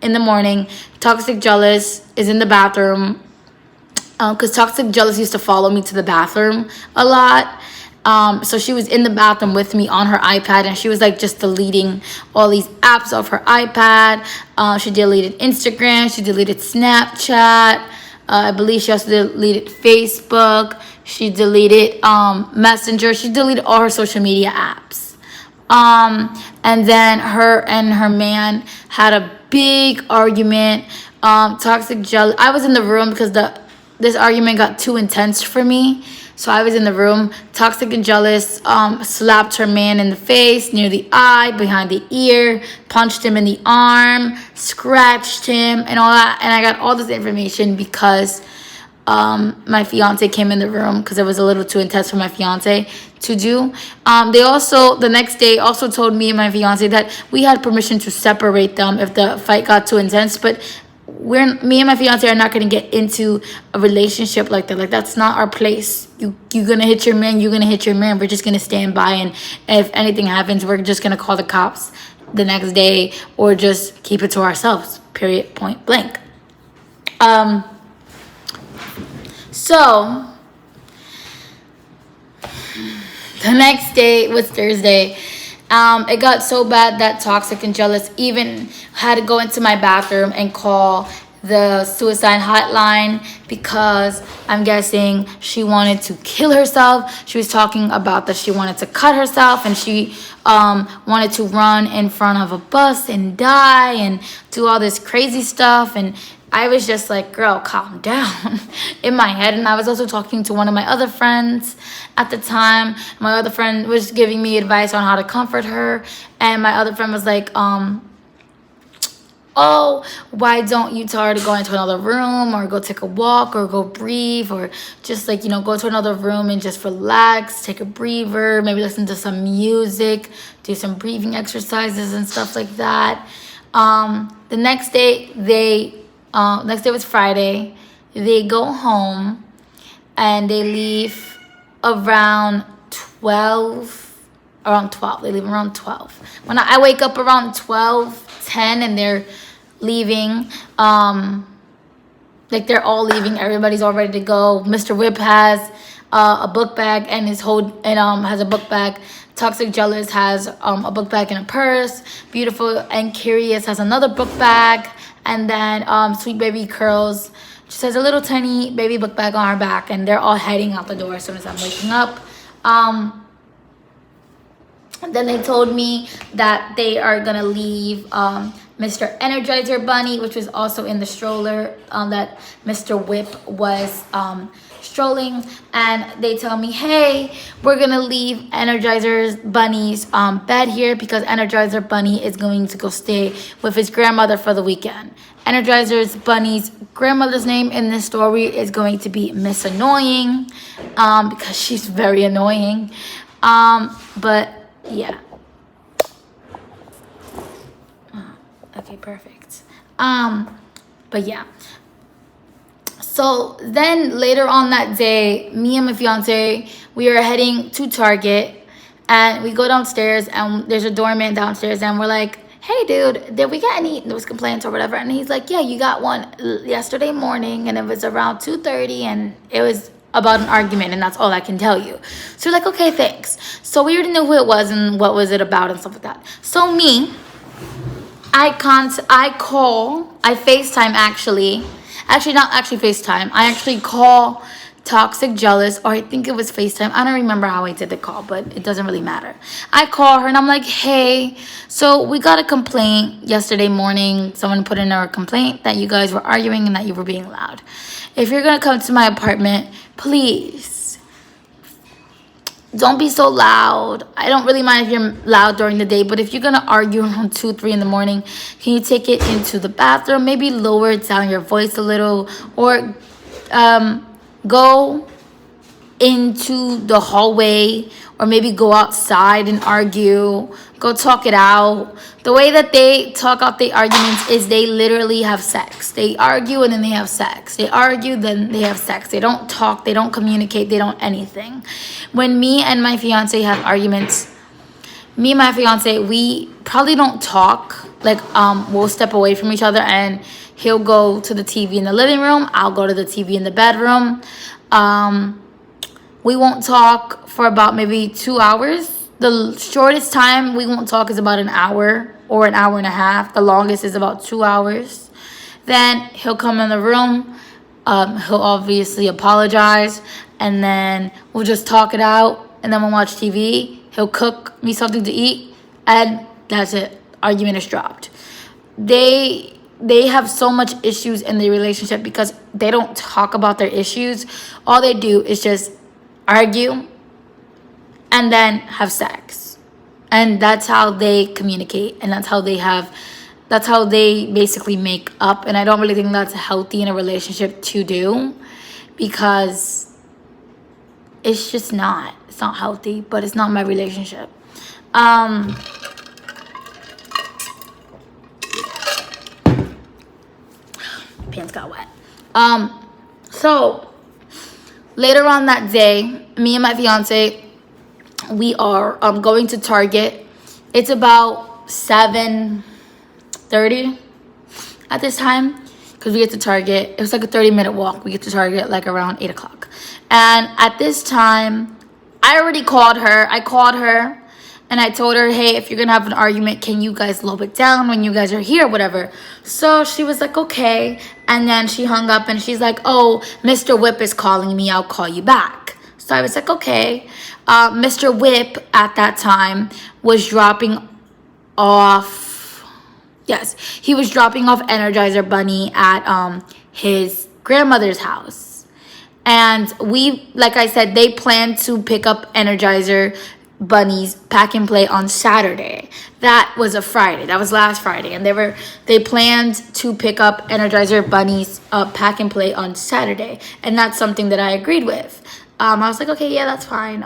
in the morning, Toxic Jealous is in the bathroom, because Toxic Jealous used to follow me to the bathroom a lot. So she was in the bathroom with me on her iPad, and she was like just deleting all these apps off her iPad. She deleted Instagram, she deleted Snapchat. I believe she also deleted Facebook. She deleted Messenger. She deleted all her social media apps. And then her and her man had a big argument. Toxic Jealous. I was in the room because this argument got too intense for me. So I was in the room. Toxic and Jealous slapped her man in the face, near the eye, behind the ear, punched him in the arm, scratched him, and all that. And I got all this information because my fiance came in the room because it was a little too intense for my fiance to do. They also, the next day, also told me and my fiance that we had permission to separate them if the fight got too intense. But me and my fiance are not going to get into a relationship like that. Like, that's not our place. You're going to hit your man, you're going to hit your man. We're just going to stand by, and if anything happens, we're just going to call the cops the next day or just keep it to ourselves, period, point blank. So the next day was Thursday. It got so bad that Toxic and Jealous even had to go into my bathroom and call the suicide hotline because I'm guessing she wanted to kill herself. She was talking about that she wanted to cut herself, and she wanted to run in front of a bus and die and do all this crazy stuff. And I was just like, girl, calm down in my head. And I was also talking to one of my other friends at the time. My other friend was giving me advice on how to comfort her. And my other friend was like, oh, why don't you tell her to go into another room or go take a walk or go breathe, or just like, go to another room and just relax, take a breather, maybe listen to some music, do some breathing exercises and stuff like that. The next day was Friday. They go home and they leave around 12. They leave around 12. When I wake up around 12:10 and they're leaving, like they're all leaving. Everybody's all ready to go. Mr. Whip has a book bag and has a book bag. Toxic Jealous has a book bag and a purse. Beautiful and Curious has another book bag. And then Sweet Baby Curls just has a little tiny baby book bag on her back. And they're all heading out the door as soon as I'm waking up. Then they told me that they are going to leave Mr. Energizer Bunny, which was also in the stroller that Mr. Whip was strolling. And they tell me, hey, we're going to leave Energizer Bunny's bed here because Energizer Bunny is going to go stay with his grandmother for the weekend. Energizer Bunny's grandmother's name in this story is going to be Miss Annoying because she's very annoying. But yeah. Okay, perfect. But yeah. So then later on that day, me and my fiance, we are heading to Target, and we go downstairs and there's a doorman downstairs, and we're like, hey dude, did we get any news complaints or whatever? And he's like, yeah, you got one yesterday morning, and it was around 2:30, and it was about an argument, and that's all I can tell you. So we're like, okay, thanks. So we already knew who it was and what was it about and stuff like that. So I FaceTime actually not actually FaceTime. I actually call Toxic Jealous, or I think it was FaceTime. I don't remember how I did the call, but it doesn't really matter. I call her and I'm like, hey, so we got a complaint yesterday morning. Someone put in a complaint that you guys were arguing and that you were being loud. If you're going to come to my apartment, please don't be so loud. I don't really mind if you're loud during the day, but if you're going to argue around 2, 3 in the morning, can you take it into the bathroom? Maybe lower down your voice a little, or go into the hallway, or maybe go outside and argue. Go talk it out. The way that they talk out the arguments is they literally have sex. They argue and then they have sex. They argue, then they have sex. They don't talk. They don't communicate. They don't anything. When me and my fiance have arguments, me and my fiance, we probably don't talk. Like, we'll step away from each other and he'll go to the TV in the living room. I'll go to the TV in the bedroom. We won't talk for about maybe 2 hours. The shortest time we won't talk is about an hour or an hour and a half. The longest is about 2 hours. Then he'll come in the room. He'll obviously apologize. And then we'll just talk it out. And then we'll watch TV. He'll cook me something to eat. And that's it. Argument is dropped. They have so much issues in their relationship because they don't talk about their issues. All they do is just argue and then have sex. And that's how they communicate, and that's how they basically make up. And I don't really think that's healthy in a relationship to do, because it's not healthy. But it's not my relationship. Pants got wet. So later on that day, me and my fiance, we are going to Target. It's about 7:30 at this time, because we get to Target. It was like a 30-minute walk. We get to Target like around 8 o'clock. And at this time, I already called her. I called her and I told her, hey, if you're going to have an argument, can you guys low it down when you guys are here, whatever. So she was like, okay. And then she hung up and she's like, oh, Mr. Whip is calling me. I'll call you back. So I was like, okay. Mr. Whip at that time was dropping off. Yes, he was dropping off Energizer Bunny at his grandmother's house. And like I said, they planned to pick up Energizer Bunny's pack and play on Saturday. That was a Friday. That was last Friday. And they planned to pick up Energizer Bunny's pack and play on Saturday. And that's something that I agreed with. I was like, okay, yeah, that's fine.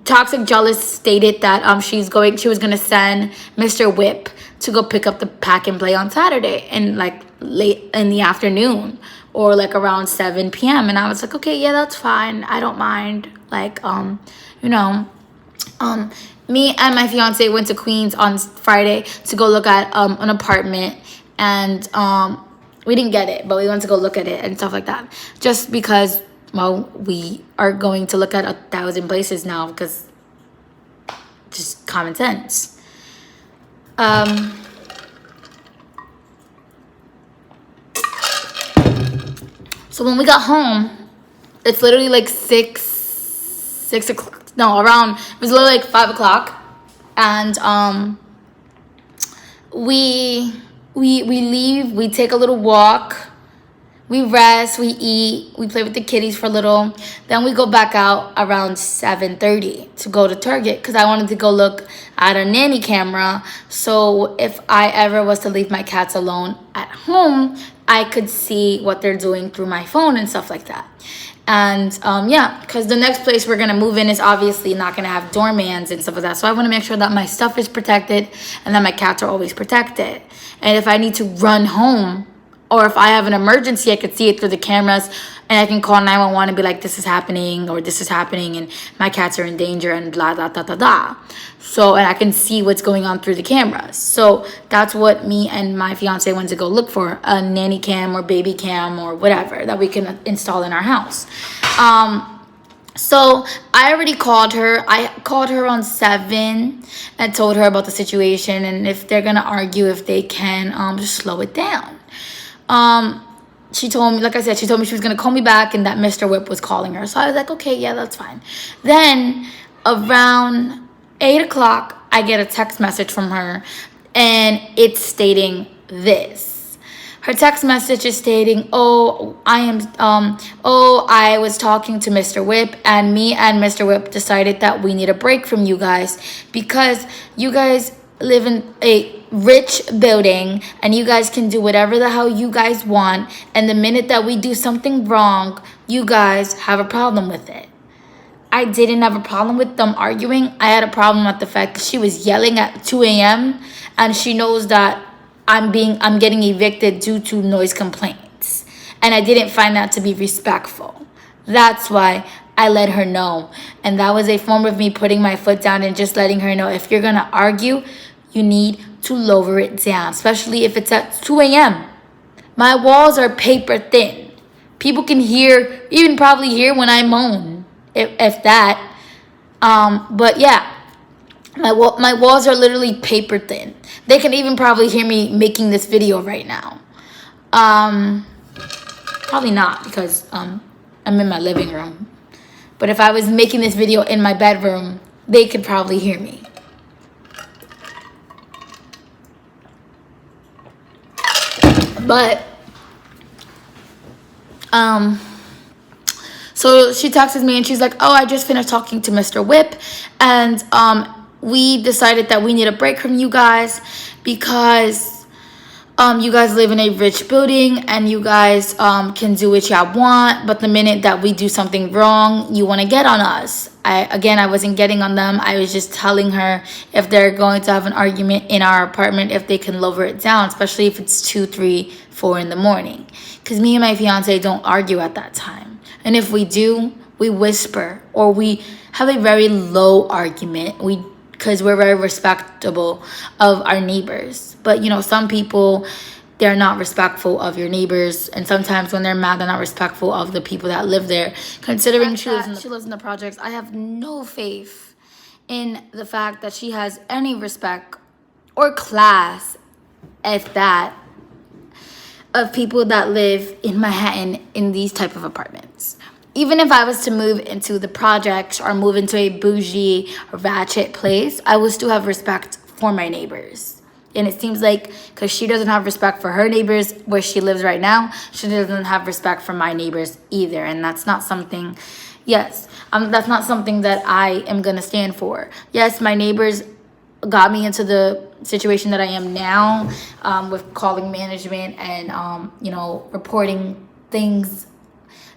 Toxic Jealous stated that she was gonna send Mr. Whip to go pick up the pack and play on Saturday, and like late in the afternoon, or like around 7 p.m. And I was like, okay, yeah, that's fine. I don't mind. Like, me and my fiance went to Queens on Friday to go look at an apartment, and we didn't get it, but we went to go look at it and stuff like that, just because, well, we are going to look at 1,000 places now, because just common sense. So when we got home, it's literally like 6 o'clock. No, around, it was literally like 5 o'clock. And we leave, we take a little walk, we rest, we eat, we play with the kitties for a little. Then we go back out around 7:30 to go to Target, because I wanted to go look at a nanny camera. So if I ever was to leave my cats alone at home, I could see what they're doing through my phone and stuff like that. And yeah, because the next place we're going to move in is obviously not going to have doormans and stuff like that. So I want to make sure that my stuff is protected and that my cats are always protected. And if I need to run home, or if I have an emergency, I could see it through the cameras, and I can call 911 and be like, this is happening, or this is happening, and my cats are in danger, and blah, blah, blah, blah, blah. So, and I can see what's going on through the cameras. So that's what me and my fiance went to go look for, a nanny cam or baby cam or whatever that we can install in our house. So I already called her. I called her on 7 and told her about the situation, and if they're going to argue, if they can just slow it down. she told me, like I said, she told me she was going to call me back and that Mr. Whip was calling her. So I was like, okay, yeah, that's fine. Then around 8 o'clock, I get a text message from her, and it's stating this. Her text message is stating, I was talking to Mr. Whip, and me and Mr. Whip decided that we need a break from you guys because you guys live in a rich building and you guys can do whatever the hell you guys want, and the minute that we do something wrong, you guys have a problem with it. I didn't have a problem with them arguing. I had a problem with the fact that she was yelling at 2 a.m. and she knows that I'm getting evicted due to noise complaints, and I didn't find that to be respectful. That's why I let her know, and that was a form of me putting my foot down and just letting her know, if you're gonna argue, you need to lower it down, especially if it's at 2 a.m. My walls are paper thin. People can hear, even probably hear when I moan, if that. But yeah, my walls are literally paper thin. They can even probably hear me making this video right now. Probably not, because I'm in my living room. But if I was making this video in my bedroom, they could probably hear me. But so she texts me and she's like, oh, I just finished talking to Mr. Whip, and we decided that we need a break from you guys because you guys live in a rich building and you guys can do what y'all want, but the minute that we do something wrong, you want to get on us. I wasn't getting on them. I was just telling her if they're going to have an argument in our apartment, if they can lower it down, especially if it's 2, 3, 4 in the morning. Because me and my fiance don't argue at that time. And if we do, we whisper, or we have a very low argument. Because we're very respectable of our neighbors. But, some people, they're not respectful of your neighbors. And sometimes when they're mad, they're not respectful of the people that live there. Considering she lives in the projects, I have no faith in the fact that she has any respect or class, if that, of people that live in Manhattan in these type of apartments. Even if I was to move into the projects or move into a bougie or ratchet place, I would still have respect for my neighbors. And it seems like because she doesn't have respect for her neighbors where she lives right now, she doesn't have respect for my neighbors either. And that's not something, that's not something that I am going to stand for. Yes, my neighbors got me into the situation that I am now, with calling management and, reporting things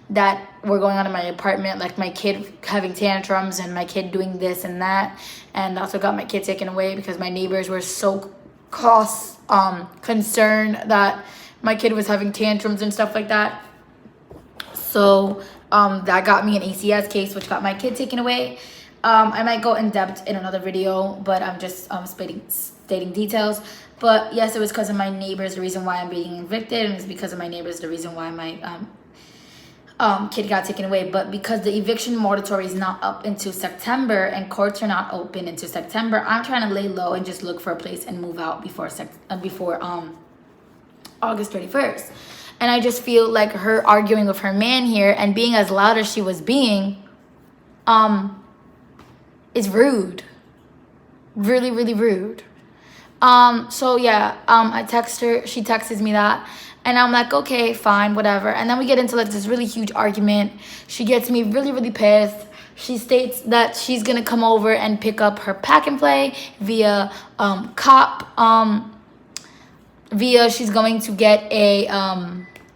that were going on in my apartment, like my kid having tantrums and my kid doing this and that, and also got my kid taken away because my neighbors were so concerned that my kid was having tantrums and stuff like that. So that got me an ACS case, which got my kid taken away. I might go in depth in another video, but I'm just stating details. But yes, it was because of my neighbors the reason why I'm being evicted, and it's because of my neighbors the reason why my kid got taken away. But because the eviction moratorium is not up until September and courts are not open until September, I'm trying to lay low and just look for a place and move out before August 31st. And I just feel like her arguing with her man here and being as loud as she was being is rude. Really, really rude. I text her, she texts me that, and I'm like, okay, fine, whatever. And then we get into this really huge argument. She gets me really, really pissed. She states that she's gonna come over and pick up her pack and play via she's going to get a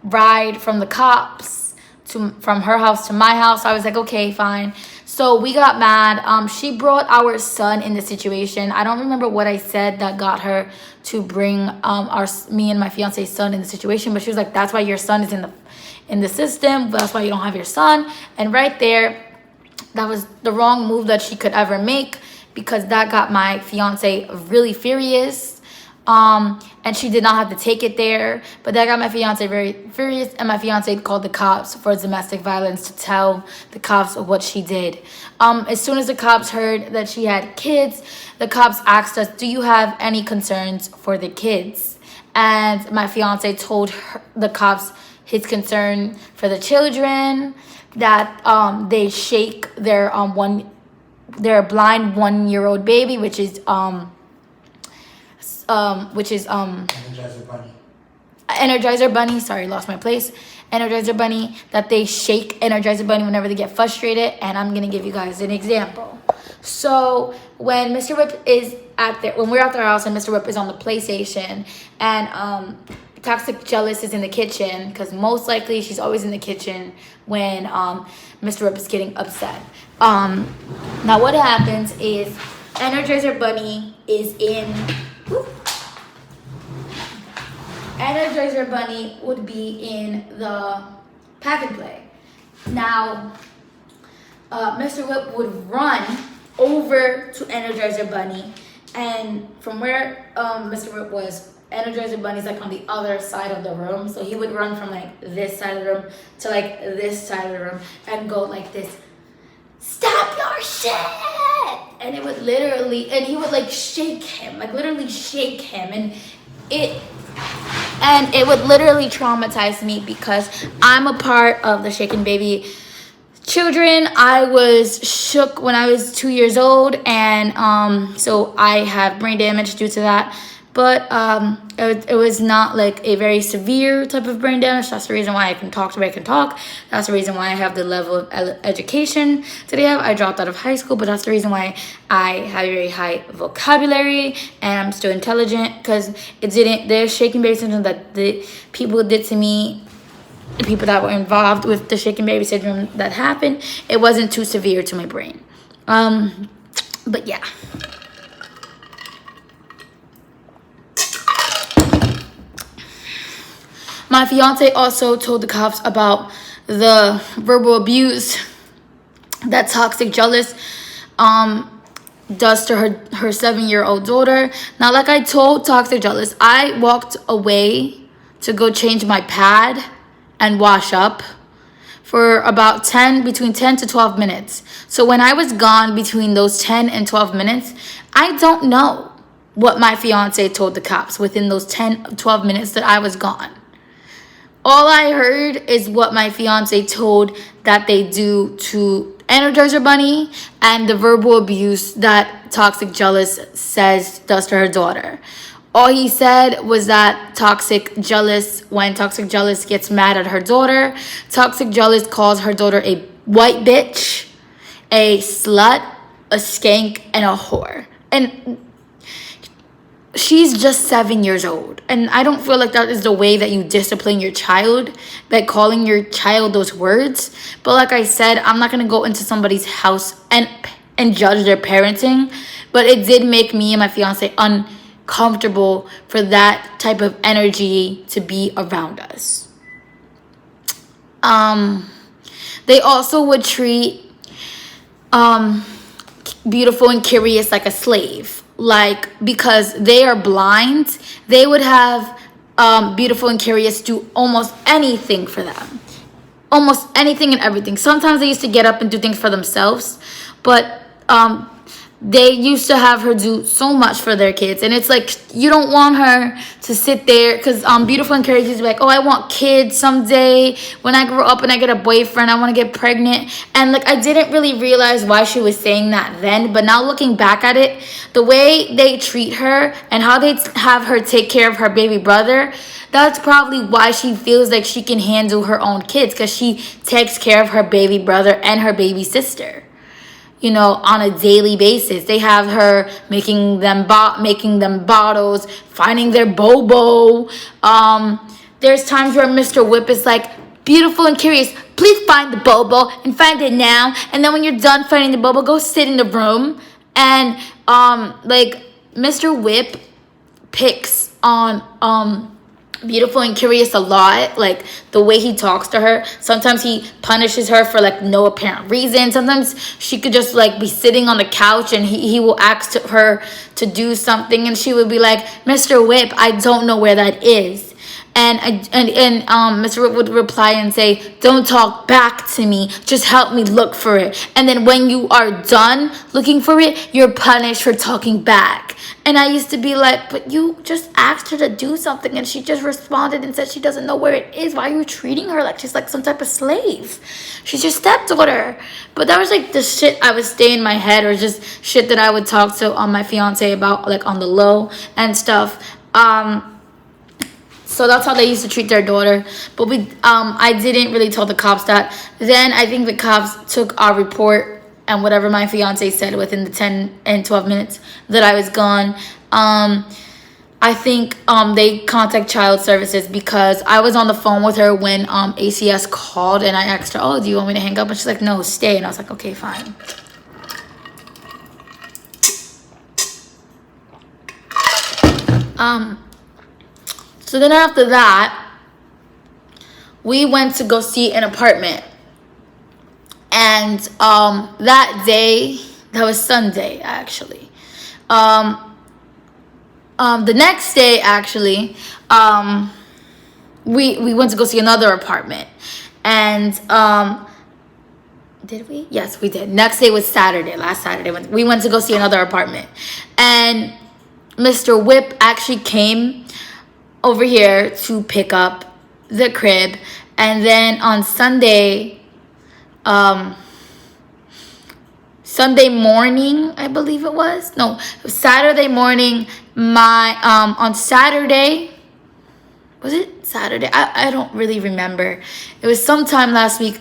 ride from the cops from her house to my house. So I was like, okay, fine. So we got mad. She brought our son in the situation. I don't remember what I said that got her to bring me and my fiance's son in the situation, but she was like, that's why your son is in the system. That's why you don't have your son. And right there, that was the wrong move that she could ever make, because that got my fiance really furious. And she did not have to take it there, but that got my fiance very furious, and my fiance called the cops for domestic violence to tell the cops what she did. As soon as the cops heard that she had kids, the cops asked us, do you have any concerns for the kids? And my fiance told the cops his concern for the children, that they shake their blind 1-year-old baby, which is Energizer Bunny. Energizer Bunny. Sorry, lost my place. Energizer Bunny, that they shake Energizer Bunny whenever they get frustrated. And I'm gonna give you guys an example. So when Mr. Whip is when we're at their house and Mr. Whip is on the PlayStation, and Toxic Jealous is in the kitchen, because most likely she's always in the kitchen when Mr. Whip is getting upset. Now what happens is Energizer Bunny is in. Energizer Bunny would be in the pack and play. Now, Mr. Whip would run over to Energizer Bunny, and from where Mr. Whip was, Energizer Bunny's like on the other side of the room, so he would run from like this side of the room to like this side of the room and go like this, "Stop your shit!" And it would literally, and he would like shake him, like literally shake him, and it would literally traumatize me because I'm a part of the Shaken Baby children. I was shook when I was 2 years old, and so I have brain damage due to that. But it was not like a very severe type of brain damage. That's the reason why I can talk the way I can talk. That's the reason why I have the level of education that I have. I dropped out of high school, but that's the reason why I have a very high vocabulary and I'm still intelligent, because there's Shaken Baby syndrome that the people did to me, the people that were involved with the Shaken Baby syndrome that happened, it wasn't too severe to my brain. But yeah. My fiance also told the cops about the verbal abuse that Toxic Jealous does to her 7-year-old daughter. Now, like I told Toxic Jealous, I walked away to go change my pad and wash up for about between 10 to 12 minutes. So when I was gone between those 10 and 12 minutes, I don't know what my fiance told the cops within those 10, 12 minutes that I was gone. All I heard is what my fiance told that they do to Energizer Bunny and the verbal abuse that Toxic Jealous says does to her daughter. All he said was that when Toxic Jealous gets mad at her daughter, Toxic Jealous calls her daughter a white bitch, a slut, a skank, and a whore. And she's just 7 years old, and I don't feel like that is the way that you discipline your child, by calling your child those words. But like I said, I'm not gonna go into somebody's house and judge their parenting, but it did make me and my fiance uncomfortable for that type of energy to be around us. They also would treat Beautiful and Curious like a slave. Like, because they are blind, they would have Beautiful and Curious do almost anything for them. Almost anything and everything. Sometimes they used to get up and do things for themselves, but they used to have her do so much for their kids. And it's like, you don't want her to sit there, because Beautiful and Curious used to be like, "Oh, I want kids someday. When I grow up and I get a boyfriend, I want to get pregnant." And like, I didn't really realize why she was saying that then, but now looking back at it, the way they treat her and how they have her take care of her baby brother, that's probably why she feels like she can handle her own kids, because she takes care of her baby brother and her baby sister, you know, on a daily basis. They have her making them bottles, finding their bobo. There's times where Mr. Whip is like, "Beautiful and Curious, please find the bobo and find it now. And then when you're done finding the bobo, go sit in the room." And like, Mr. Whip picks on Beautiful and Curious a lot, like the way he talks to her. Sometimes he punishes her for like no apparent reason. Sometimes she could just like be sitting on the couch and he will ask her to do something and she would be like, "Mr. Whip, I don't know where that is." and Mr. Whip would reply and say, "Don't talk back to me, just help me look for it. And then when you are done looking for it, you're punished for talking back." And I used to be like, "But you just asked her to do something and she just responded and said she doesn't know where it is. Why are you treating her like she's like some type of slave? She's your stepdaughter." But that was like the shit I would stay in my head, or just shit that I would talk to my fiance about, like on the low and stuff. So that's how they used to treat their daughter. But I didn't really tell the cops that. Then I think the cops took our report and whatever my fiance said within the 10 and 12 minutes that I was gone. I think they contact child services, because I was on the phone with her when ACS called, and I asked her, "Oh, do you want me to hang up?" And she's like, "No, stay." And I was like, "Okay, fine." So then after that, we went to go see an apartment. And that day, that was Sunday, actually. The next day, actually, we went to go see another apartment. And did we? Yes, we did. Next day was Saturday. Last Saturday, we went to go see another apartment. And Mr. Whip actually came over here to pick up the crib. And then on Sunday morning, I believe it was. No, Saturday morning, on Saturday, was it Saturday? I don't really remember. It was sometime last week.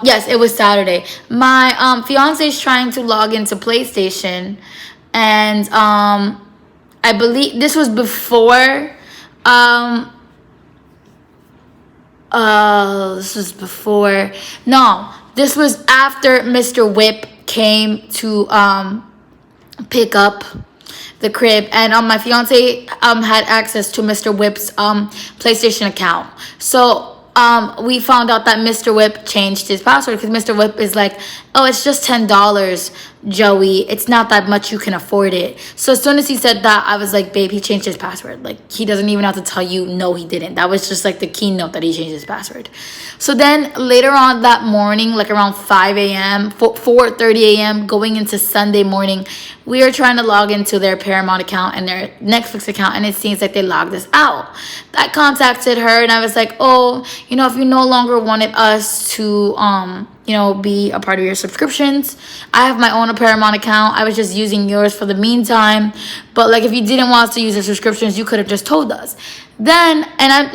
Yes, it was Saturday. My fiance is trying to log into PlayStation, and I believe this was before. This was before. No, this was after Mr. Whip came to pick up the crib, and my fiance had access to Mr. Whip's PlayStation account. So we found out that Mr. Whip changed his password, because Mr. Whip is like, "Oh, it's just $10, Joey. It's not that much. You can afford it." So as soon as he said that, I was like, "Babe, he changed his password. Like, he doesn't even have to tell you, no, he didn't." That was just like the keynote that he changed his password. So then later on that morning, like around 5 a.m., 4:30 a.m., going into Sunday morning, we are trying to log into their Paramount account and their Netflix account, and it seems like they logged us out. I contacted her, and I was like, "Oh, if you no longer wanted us to, be a part of your subscriptions, I have my own Paramount account. I was just using yours for the meantime. But like, if you didn't want us to use the subscriptions, you could have just told us." Then, and it's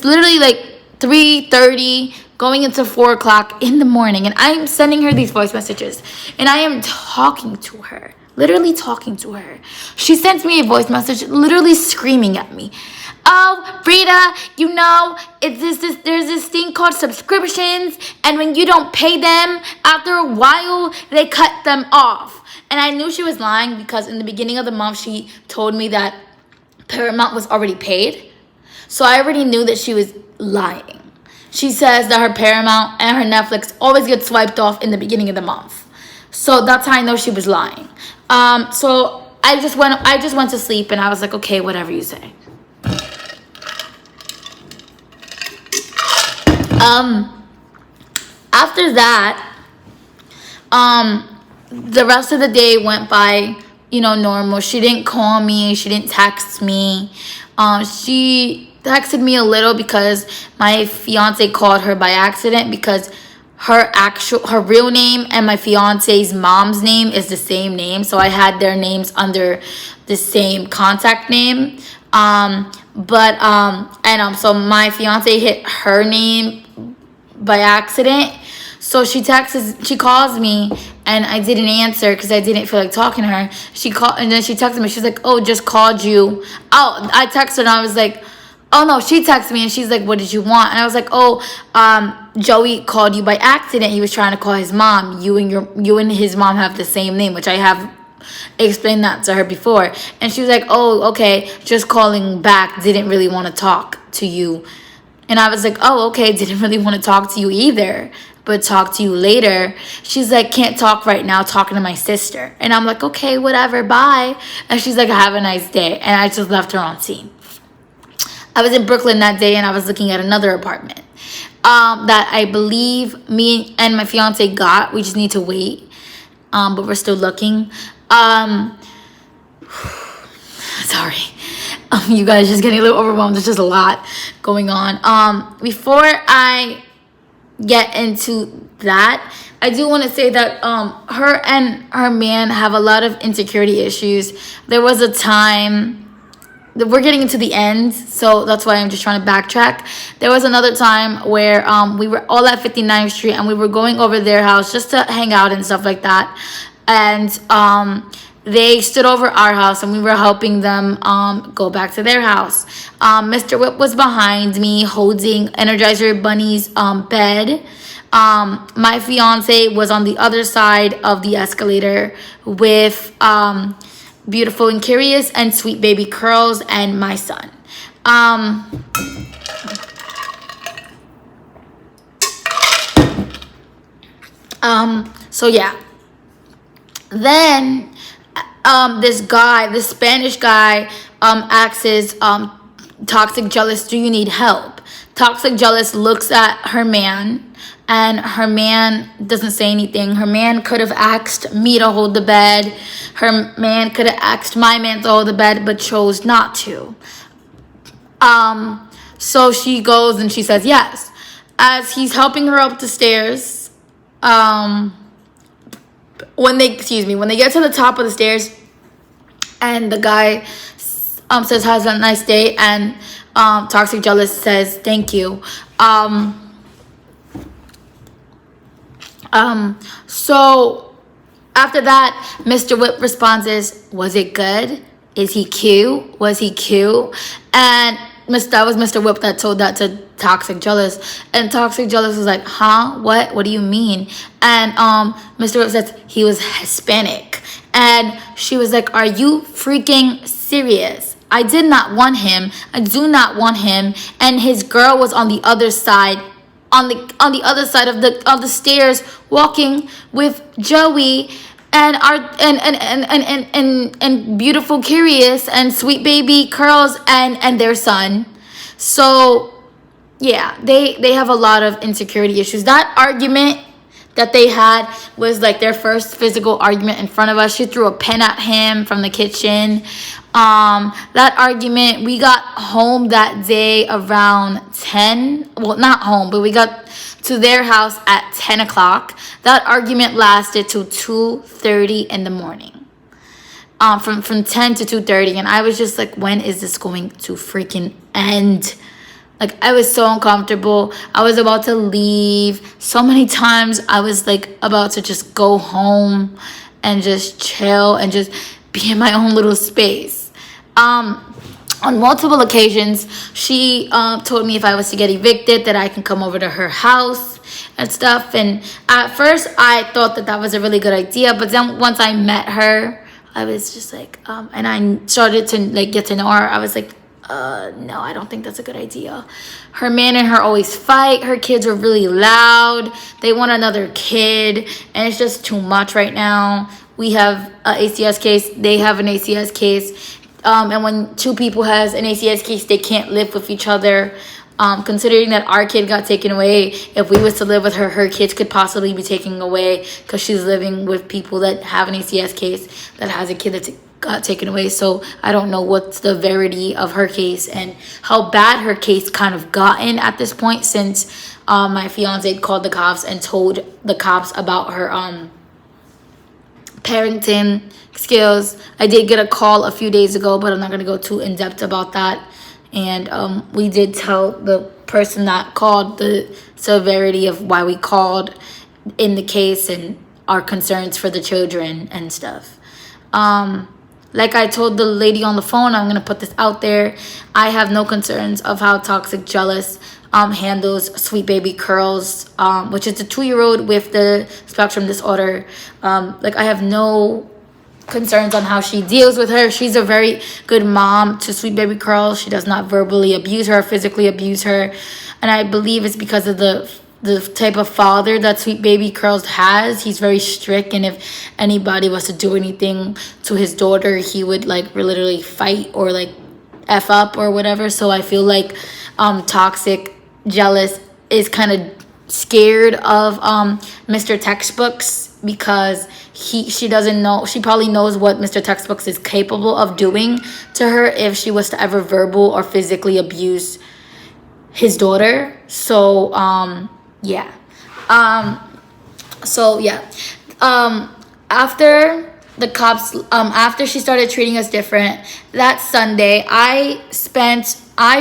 literally like 3:30, going into 4 o'clock in the morning, and I'm sending her these voice messages, and I am talking to her, literally talking to her. She sends me a voice message, literally screaming at me. "Oh, Rita, there's this thing called subscriptions, and when you don't pay them, after a while, they cut them off." And I knew she was lying, because in the beginning of the month, she told me that Paramount was already paid. So I already knew that she was lying. She says that her Paramount and her Netflix always get swiped off in the beginning of the month. So that's how I know she was lying. So I just went to sleep, and I was like, "Okay, whatever you say." After that, the rest of the day went by, normal. She didn't call me. She didn't text me. She texted me a little, because my fiance called her by accident, because her real name and my fiance's mom's name is the same name. So I had their names under the same contact name. So my fiance hit her name by accident. So she calls me, and I didn't answer because I didn't feel like talking to her. She called, and then she texted me. She's like, "Oh, just called you." Oh, I texted her, and I was like, "Oh no," she texted me, and she's like, "What did you want?" And I was like, "Oh, Joey called you by accident. He was trying to call his mom. You and his mom have the same name," which I have explained that to her before. And she was like, "Oh, okay, just calling back. Didn't really want to talk to you." And I was like, "Oh, okay, didn't really want to talk to you either, but talk to you later." She's like, "Can't talk right now, talking to my sister." And I'm like, "Okay, whatever, bye." And she's like, "Have a nice day." And I just left her on scene. I was in Brooklyn that day and I was looking at another apartment that I believe me and my fiance got. We just need to wait, but we're still looking. Sorry. You guys just getting a little overwhelmed. There's just a lot going on. Before I get into that, I do want to say that her and her man have a lot of insecurity issues. There was a time, we're getting into the end, so that's why I'm just trying to backtrack. There was another time where we were all at 59th Street and we were going over their house just to hang out and stuff like that. And they stood over our house and we were helping them go back to their house. Mr. Whip was behind me holding Energizer Bunny's bed. My fiance was on the other side of the escalator with Beautiful and Curious and Sweet Baby Curls and my son. So yeah. Then this Spanish guy asks Toxic Jealous, do you need help? Toxic Jealous looks at her man and her man doesn't say anything. Her man could have asked me to hold the bed. Her man could have asked my man to hold the bed but chose not to. So she goes and she says yes. As he's helping her up the stairs, when they get to the top of the stairs and the guy says has a nice day and Toxic Jealous says thank you. So after that, Mr. Whip responds is, was it good? Is he cute? Was he cute? And that was Mr. Whip that told that to Toxic Jealous. And Toxic Jealous was like, huh? What do you mean? And Mr. Whip says he was Hispanic. And she was like, are you freaking serious? I did not want him. I do not want him. And his girl was on the other side, on the other side of the stairs, walking with Joey and and Beautiful Curious and Sweet Baby Curls and their son. So yeah, they have a lot of insecurity issues. That argument that they had was like their first physical argument in front of us. She threw a pen at him from the kitchen. That argument, we got home that day around 10. Well, not home, but we got to their house at 10 o'clock. That argument lasted till 2:30 in the morning. From 10 to 2:30. And I was just like, when is this going to freaking end? Like, I was so uncomfortable. I was about to leave. So many times I was like about to just go home and just chill and just be in my own little space. On multiple occasions, she told me if I was to get evicted that I can come over to her house and stuff. And at first I thought that was a really good idea. But then once I met her, I was just like, and I started to like get to know her. I was like, no, I don't think that's a good idea. Her man and her always fight. Her kids are really loud. They want another kid. And it's just too much right now. We have an ACS case. They have an ACS case. And when two people has an ACS case, they can't live with each other. Considering that our kid got taken away, if we was to live with her, her kids could possibly be taken away because she's living with people that have an ACS case that has a kid that got taken away. So I don't know what's the severity of her case and how bad her case kind of gotten at this point, since my fiance called the cops and told the cops about her parenting skills. I did get a call a few days ago, but I'm not going to go too in depth about that. And we did tell the person that called the severity of why we called in the case and our concerns for the children and stuff. Like I told the lady on the phone, I'm going to put this out there. I have no concerns of how Toxic Jealous handles Sweet Baby Curls, which is the 2-year-old with the spectrum disorder. Like, I have no concerns on how she deals with her. She's a very good mom to Sweet Baby Curls. She does not verbally abuse her, physically abuse her. And I believe it's because of the type of father that Sweet Baby Curls has. He's very strict, and if anybody was to do anything to his daughter, he would like literally fight or like F up or whatever. So I feel like Toxic Jealous is kind of scared of Mr. Textbooks because she doesn't know. She probably knows what Mr. Textbooks is capable of doing to her if she was to ever verbal or physically abuse his daughter. So yeah. After the cops, after she started treating us different, that Sunday, I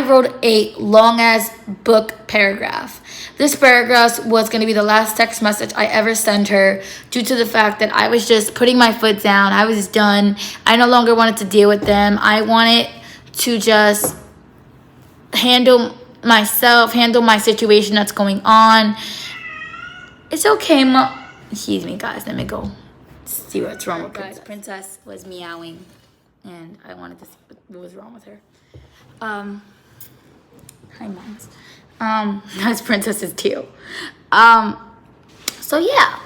wrote a long ass book paragraph. This paragraph was going to be the last text message I ever sent her due to the fact that I was just putting my foot down. I was done. I no longer wanted to deal with them. I wanted to just handle myself, handle my situation that's going on. It's okay, excuse me, guys. Let me go see what's wrong with Princess. Princess was meowing, and I wanted to see what was wrong with her. Hi, moms. That's Princess's too. So yeah.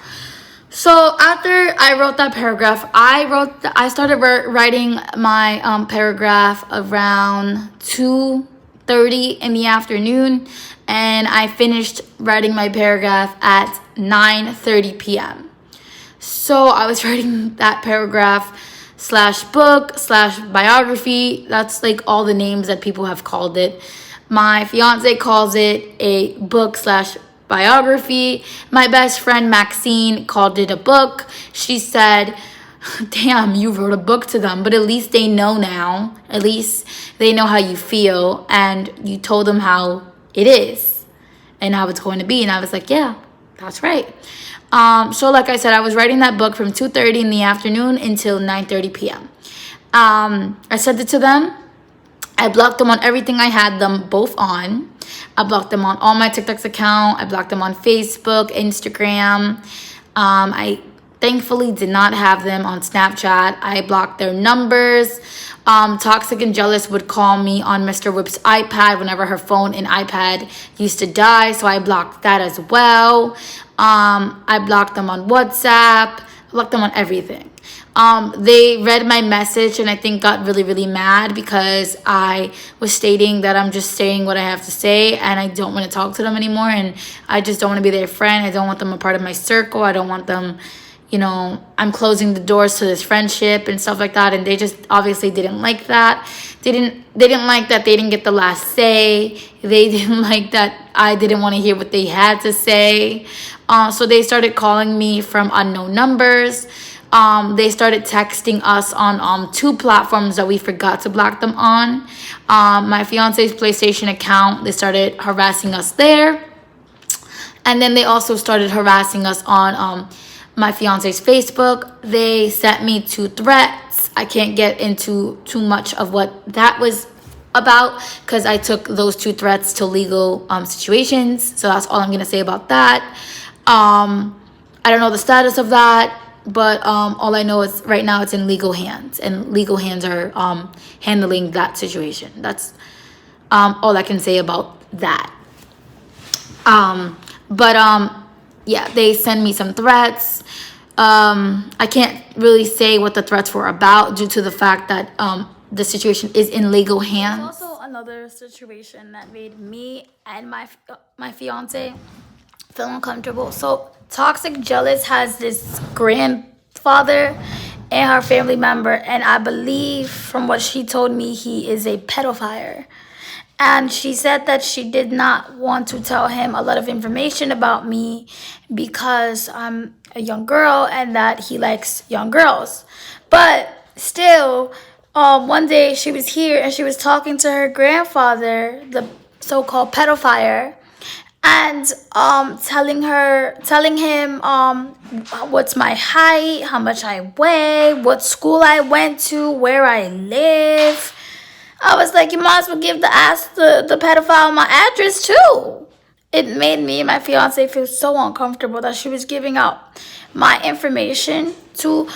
So after I wrote that paragraph, I started writing my paragraph around 2:30 in the afternoon, and I finished writing my paragraph at 9:30 p.m. So I was writing that paragraph /book/biography. That's like all the names that people have called it. My fiance calls it a book/biography. My best friend Maxine called it a book. She said, damn, you wrote a book to them, but at least they know now. At least they know how you feel, and you told them how it is and how it's going to be. And I was like, yeah, that's right. So like I said, I was writing that book from 2:30 in the afternoon until 9:30 p.m. I sent it to them. I blocked them on everything I had them both on. I blocked them on all my TikTok's account. I blocked them on Facebook, Instagram. I thankfully did not have them on Snapchat. I blocked their numbers. Toxic and Jealous would call me on Mr. Whip's iPad whenever her phone and iPad used to die, so I blocked that as well. I blocked them on WhatsApp. I blocked them on everything. They read my message and I think got really, really mad because I was stating that I'm just saying what I have to say and I don't want to talk to them anymore, and I just don't want to be their friend. I don't want them a part of my circle. I don't want them, I'm closing the doors to this friendship and stuff like that, and they just obviously didn't like that. They didn't like that they didn't get the last say. They didn't like that I didn't want to hear what they had to say. So they started calling me from unknown numbers. They started texting us on 2 platforms that we forgot to block them on. My fiance's PlayStation account, they started harassing us there. And then they also started harassing us on my fiance's Facebook. They sent me 2 threats. I can't get into too much of what that was about because I took those 2 threats to legal situations. So that's all I'm going to say about that. I don't know the status of that. But all I know is right now it's in legal hands, and legal hands are handling that situation. That's all I can say about that. Yeah, they send me some threats. I can't really say what the threats were about due to the fact that the situation is in legal hands. There's also another situation that made me and my fiance feel uncomfortable. So Toxic Jealous has this grandfather and her family member, and I believe from what she told me, he is a pedophile. And she said that she did not want to tell him a lot of information about me because I'm a young girl and that he likes young girls. But still, one day she was here and she was talking to her grandfather, the so-called pedophile, and telling him what's my height, how much I weigh, what school I went to, where I live. I was like, you might as well give the pedophile my address too. It made me and my fiance feel so uncomfortable that she was giving out my information to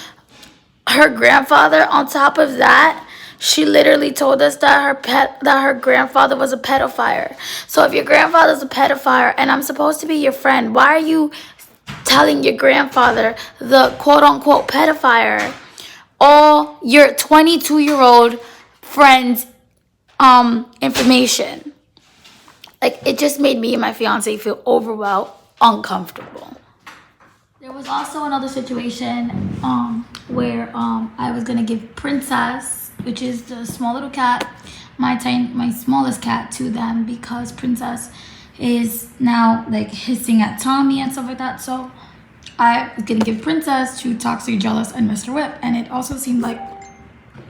her grandfather. On top of that, she literally told us that her grandfather was a pedophile. So if your grandfather's a pedophile and I'm supposed to be your friend, why are you telling your grandfather, the quote-unquote pedophile, all your 22-year-old friends information. Like, it just made me and my fiance feel overwhelmed, uncomfortable. There was also another situation where I was gonna give Princess, which is the small little cat, my smallest cat, to them because Princess is now like hissing at Tommy and stuff like that. So I was gonna give Princess to Toxic, Jealous, and Mr. Whip, and it also seemed like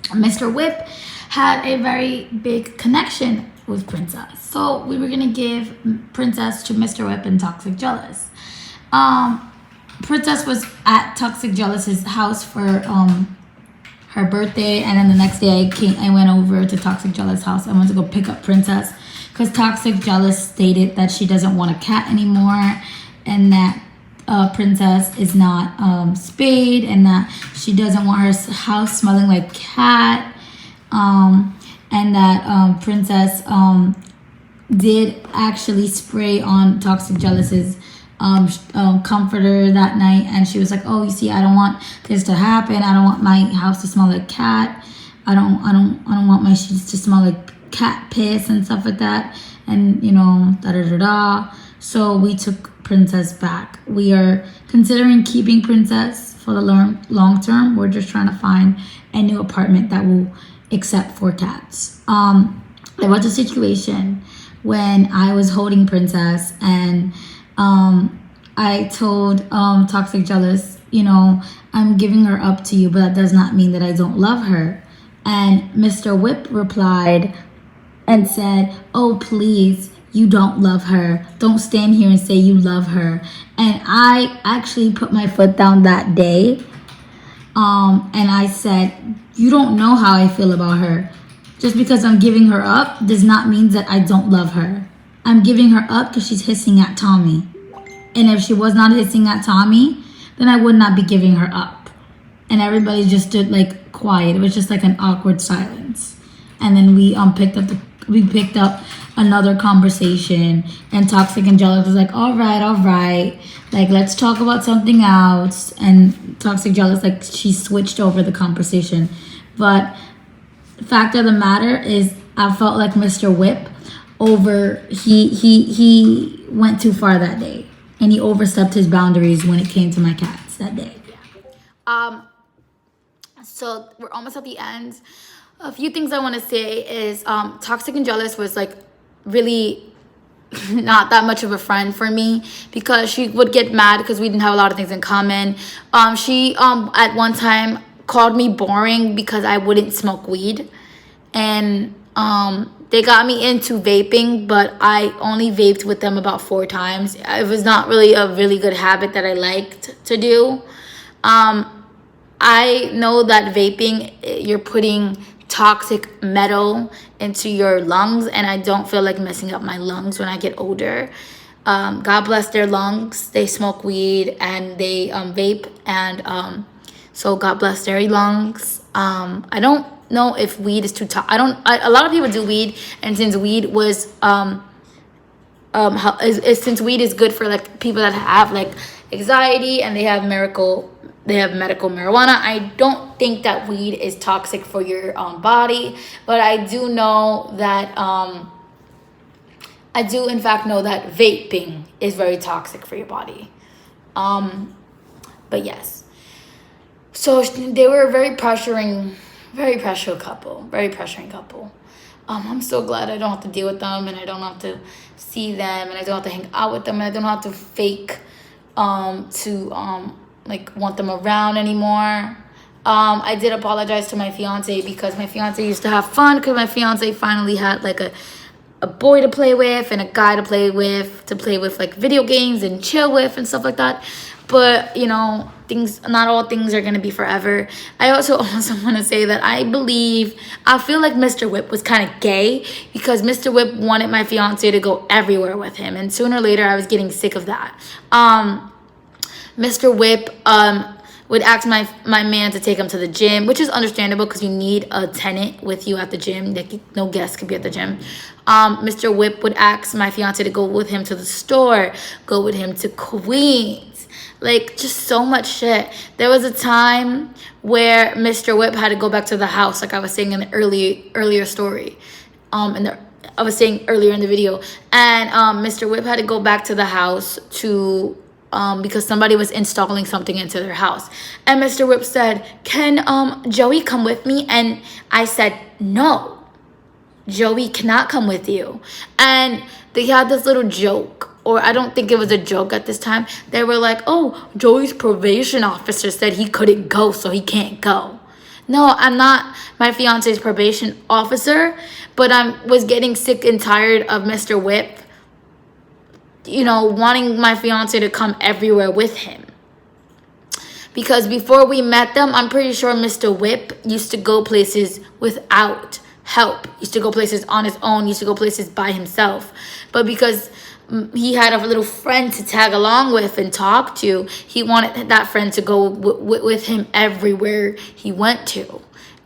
Mr. Whip had a very big connection with Princess. So we were gonna give Princess to Mr. Whip and Toxic, Jealous. Princess was at Toxic, Jealous's house for her birthday, and then the next day I went over to Toxic, Jealous' house. I went to go pick up Princess because Toxic, Jealous stated that she doesn't want a cat anymore, and that Princess is not spayed, and that she doesn't want her house smelling like cat, and that Princess did actually spray on Toxic, Jealous's comforter that night, and she was like, oh, you see, I don't want this to happen. I don't want my house to smell like cat. I don't want my sheets to smell like cat piss and stuff like that, and da. So we took Princess back. We are considering keeping Princess for the long term. We're just trying to find a new apartment that will accept 4 cats. There was a situation when I was holding Princess, and I told Toxic, Jealous, I'm giving her up to you, but that does not mean that I don't love her. And Mr. Whip replied and said, oh, please, you don't love her. Don't stand here and say you love her. And I actually put my foot down that day. And I said, you don't know how I feel about her. Just because I'm giving her up does not mean that I don't love her. I'm giving her up because she's hissing at Tommy. And if she was not hissing at Tommy, then I would not be giving her up. And everybody just stood like quiet. It was just like an awkward silence. And then we picked up another conversation, and Toxic and Jealous was like, all right, like, let's talk about something else. And Toxic, Jealous, like, she switched over the conversation. But the fact of the matter is, I felt like Mr. Whip he went too far that day, and he overstepped his boundaries when it came to my cats that day. So we're almost at the end. A few things I want to say is Toxic and Jealous was like really not that much of a friend for me, because she would get mad because we didn't have a lot of things in common. She at one time called me boring because I wouldn't smoke weed, and they got me into vaping, but I only vaped with them about 4 times. It was not really a really good habit that I liked to do. I know that vaping, you're putting toxic metal into your lungs, and I don't feel like messing up my lungs when I get older. God bless their lungs. They smoke weed and they vape, and so God bless their lungs. I don't know if weed is too toxic. A lot of people do weed, and since weed was since weed is good for like people that have like anxiety and they have medical marijuana, I don't think that weed is toxic for your body. But I do know that I do in fact know that vaping is very toxic for your body. But yes, so they were a very pressuring couple. I'm so glad I don't have to deal with them, and I don't have to see them, and I don't have to hang out with them, and I don't have to fake like want them around anymore. I did apologize to my fiance, because my fiance used to have fun, because my fiance finally had like a boy to play with and a guy to play with like video games and chill with and stuff like that. But not all things are gonna be forever. I also want to say that I feel like Mr. Whip was kind of gay, because Mr. Whip wanted my fiance to go everywhere with him, and sooner or later I was getting sick of that. Mr. Whip would ask my man to take him to the gym, which is understandable because you need a tenant with you at the gym. No guest could be at the gym. Mr. Whip would ask my fiance to go with him to the store, go with him to Queens. Like, just so much shit. There was a time where Mr. Whip had to go back to the house, like I was saying in the earlier story. I was saying earlier in the video, and Mr. Whip had to go back to the house to because somebody was installing something into their house, and Mr. Whip said, "Can Joey come with me?" And I said, "No, Joey cannot come with you." And they had this little joke, or I don't think it was a joke at this time. They were like, "Oh, Joey's probation officer said he couldn't go, so he can't go." No, I'm not my fiance's probation officer, but I was getting sick and tired of Mr. Whip, wanting my fiance to come everywhere with him. Because before we met them, I'm pretty sure Mr. Whip used to go places without help, used to go places on his own, used to go places by himself. But because he had a little friend to tag along with and talk to, he wanted that friend to go with him everywhere he went to.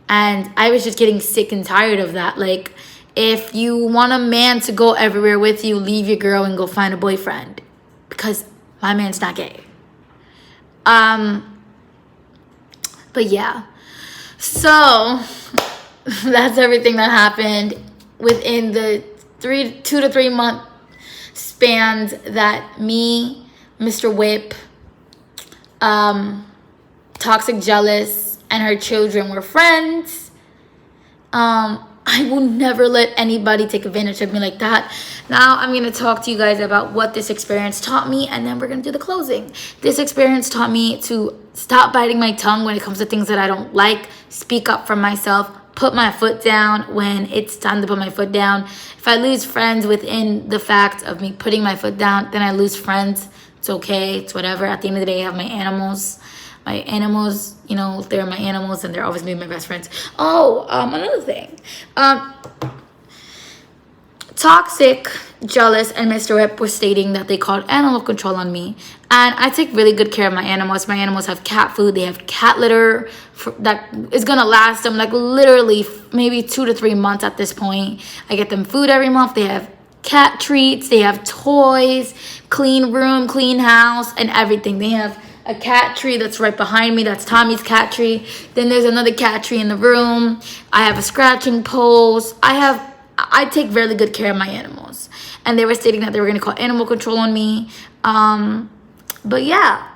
And I was just getting sick and tired of that. Like, if you want a man to go everywhere with you, leave your girl and go find a boyfriend, because my man's not gay. But yeah, so that's everything that happened within the 2 to 3 month spans that me, Mr. Whip, Toxic Jealous, and her children were friends. I will never let anybody take advantage of me like that. Now I'm going to talk to you guys about what this experience taught me, and then we're going to do the closing. This experience taught me to stop biting my tongue when it comes to things that I don't like, speak up for myself, put my foot down when it's time to put my foot down. If I lose friends within the fact of me putting my foot down, then I lose friends. It's okay. It's whatever. At the end of the day, I have my animals. My animals, they're my animals, and they're always going to be my best friends. Oh, another thing. Toxic, Jealous, and Mr. Whip were stating that they called animal control on me. And I take really good care of my animals. My animals have cat food. They have cat litter that is going to last them like literally maybe 2 to 3 months at this point. I get them food every month. They have cat treats. They have toys, clean room, clean house, and everything. They have a cat tree that's right behind me. That's Tommy's cat tree. Then there's another cat tree in the room. I have a scratching post. I take really good care of my animals. And they were stating that they were going to call animal control on me. But yeah.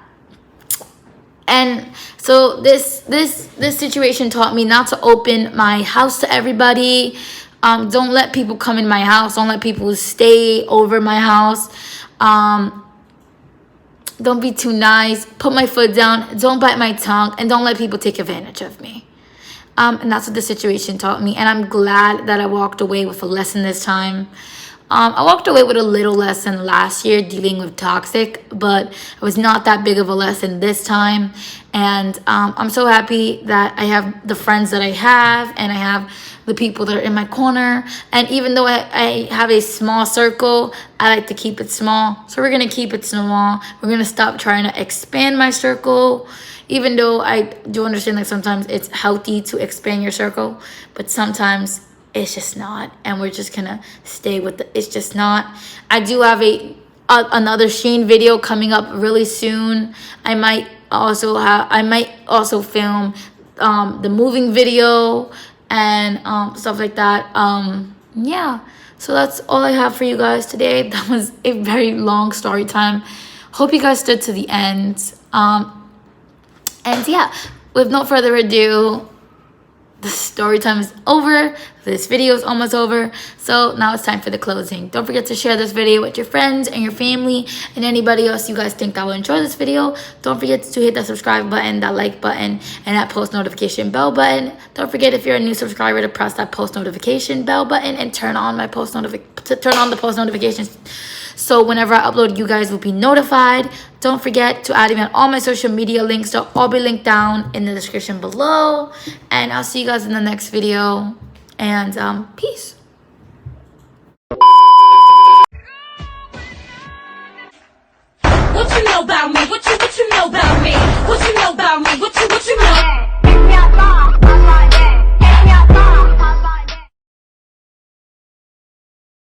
And so this situation taught me not to open my house to everybody. Don't let people come in my house. Don't let people stay over my house. Don't be too nice. Put my foot down. Don't bite my tongue. And don't let people take advantage of me. And that's what the situation taught me. And I'm glad that I walked away with a lesson this time. I walked away with a little lesson last year dealing with toxic, but it was not that big of a lesson this time. And I'm so happy that I have the friends that I have, and I have the people that are in my corner. And even though I have a small circle, I like to keep it small. So we're going to keep it small. We're going to stop trying to expand my circle, even though I do understand that sometimes it's healthy to expand your circle, but sometimes it's just not, and we're just gonna stay with it's just not. I do have another Shein video coming up really soon. I might also film the moving video and stuff like that. Yeah, so that's all I have for you guys today. That was a very long story time. Hope you guys stood to the end. And yeah, with no further ado, the story time is over. This video is almost over. So now it's time for the closing. Don't forget to share this video with your friends and your family and anybody else you guys think that will enjoy this video. Don't forget to hit that subscribe button, that like button, and that post notification bell button. Don't forget, if you're a new subscriber, to press that post notification bell button and turn on the post notifications. So whenever I upload, you guys will be notified. Don't forget to add me on all my social media links. They'll all be linked down in the description below. And I'll see you guys in the next video. And peace. What you know about me? What you know about me? What you know about me?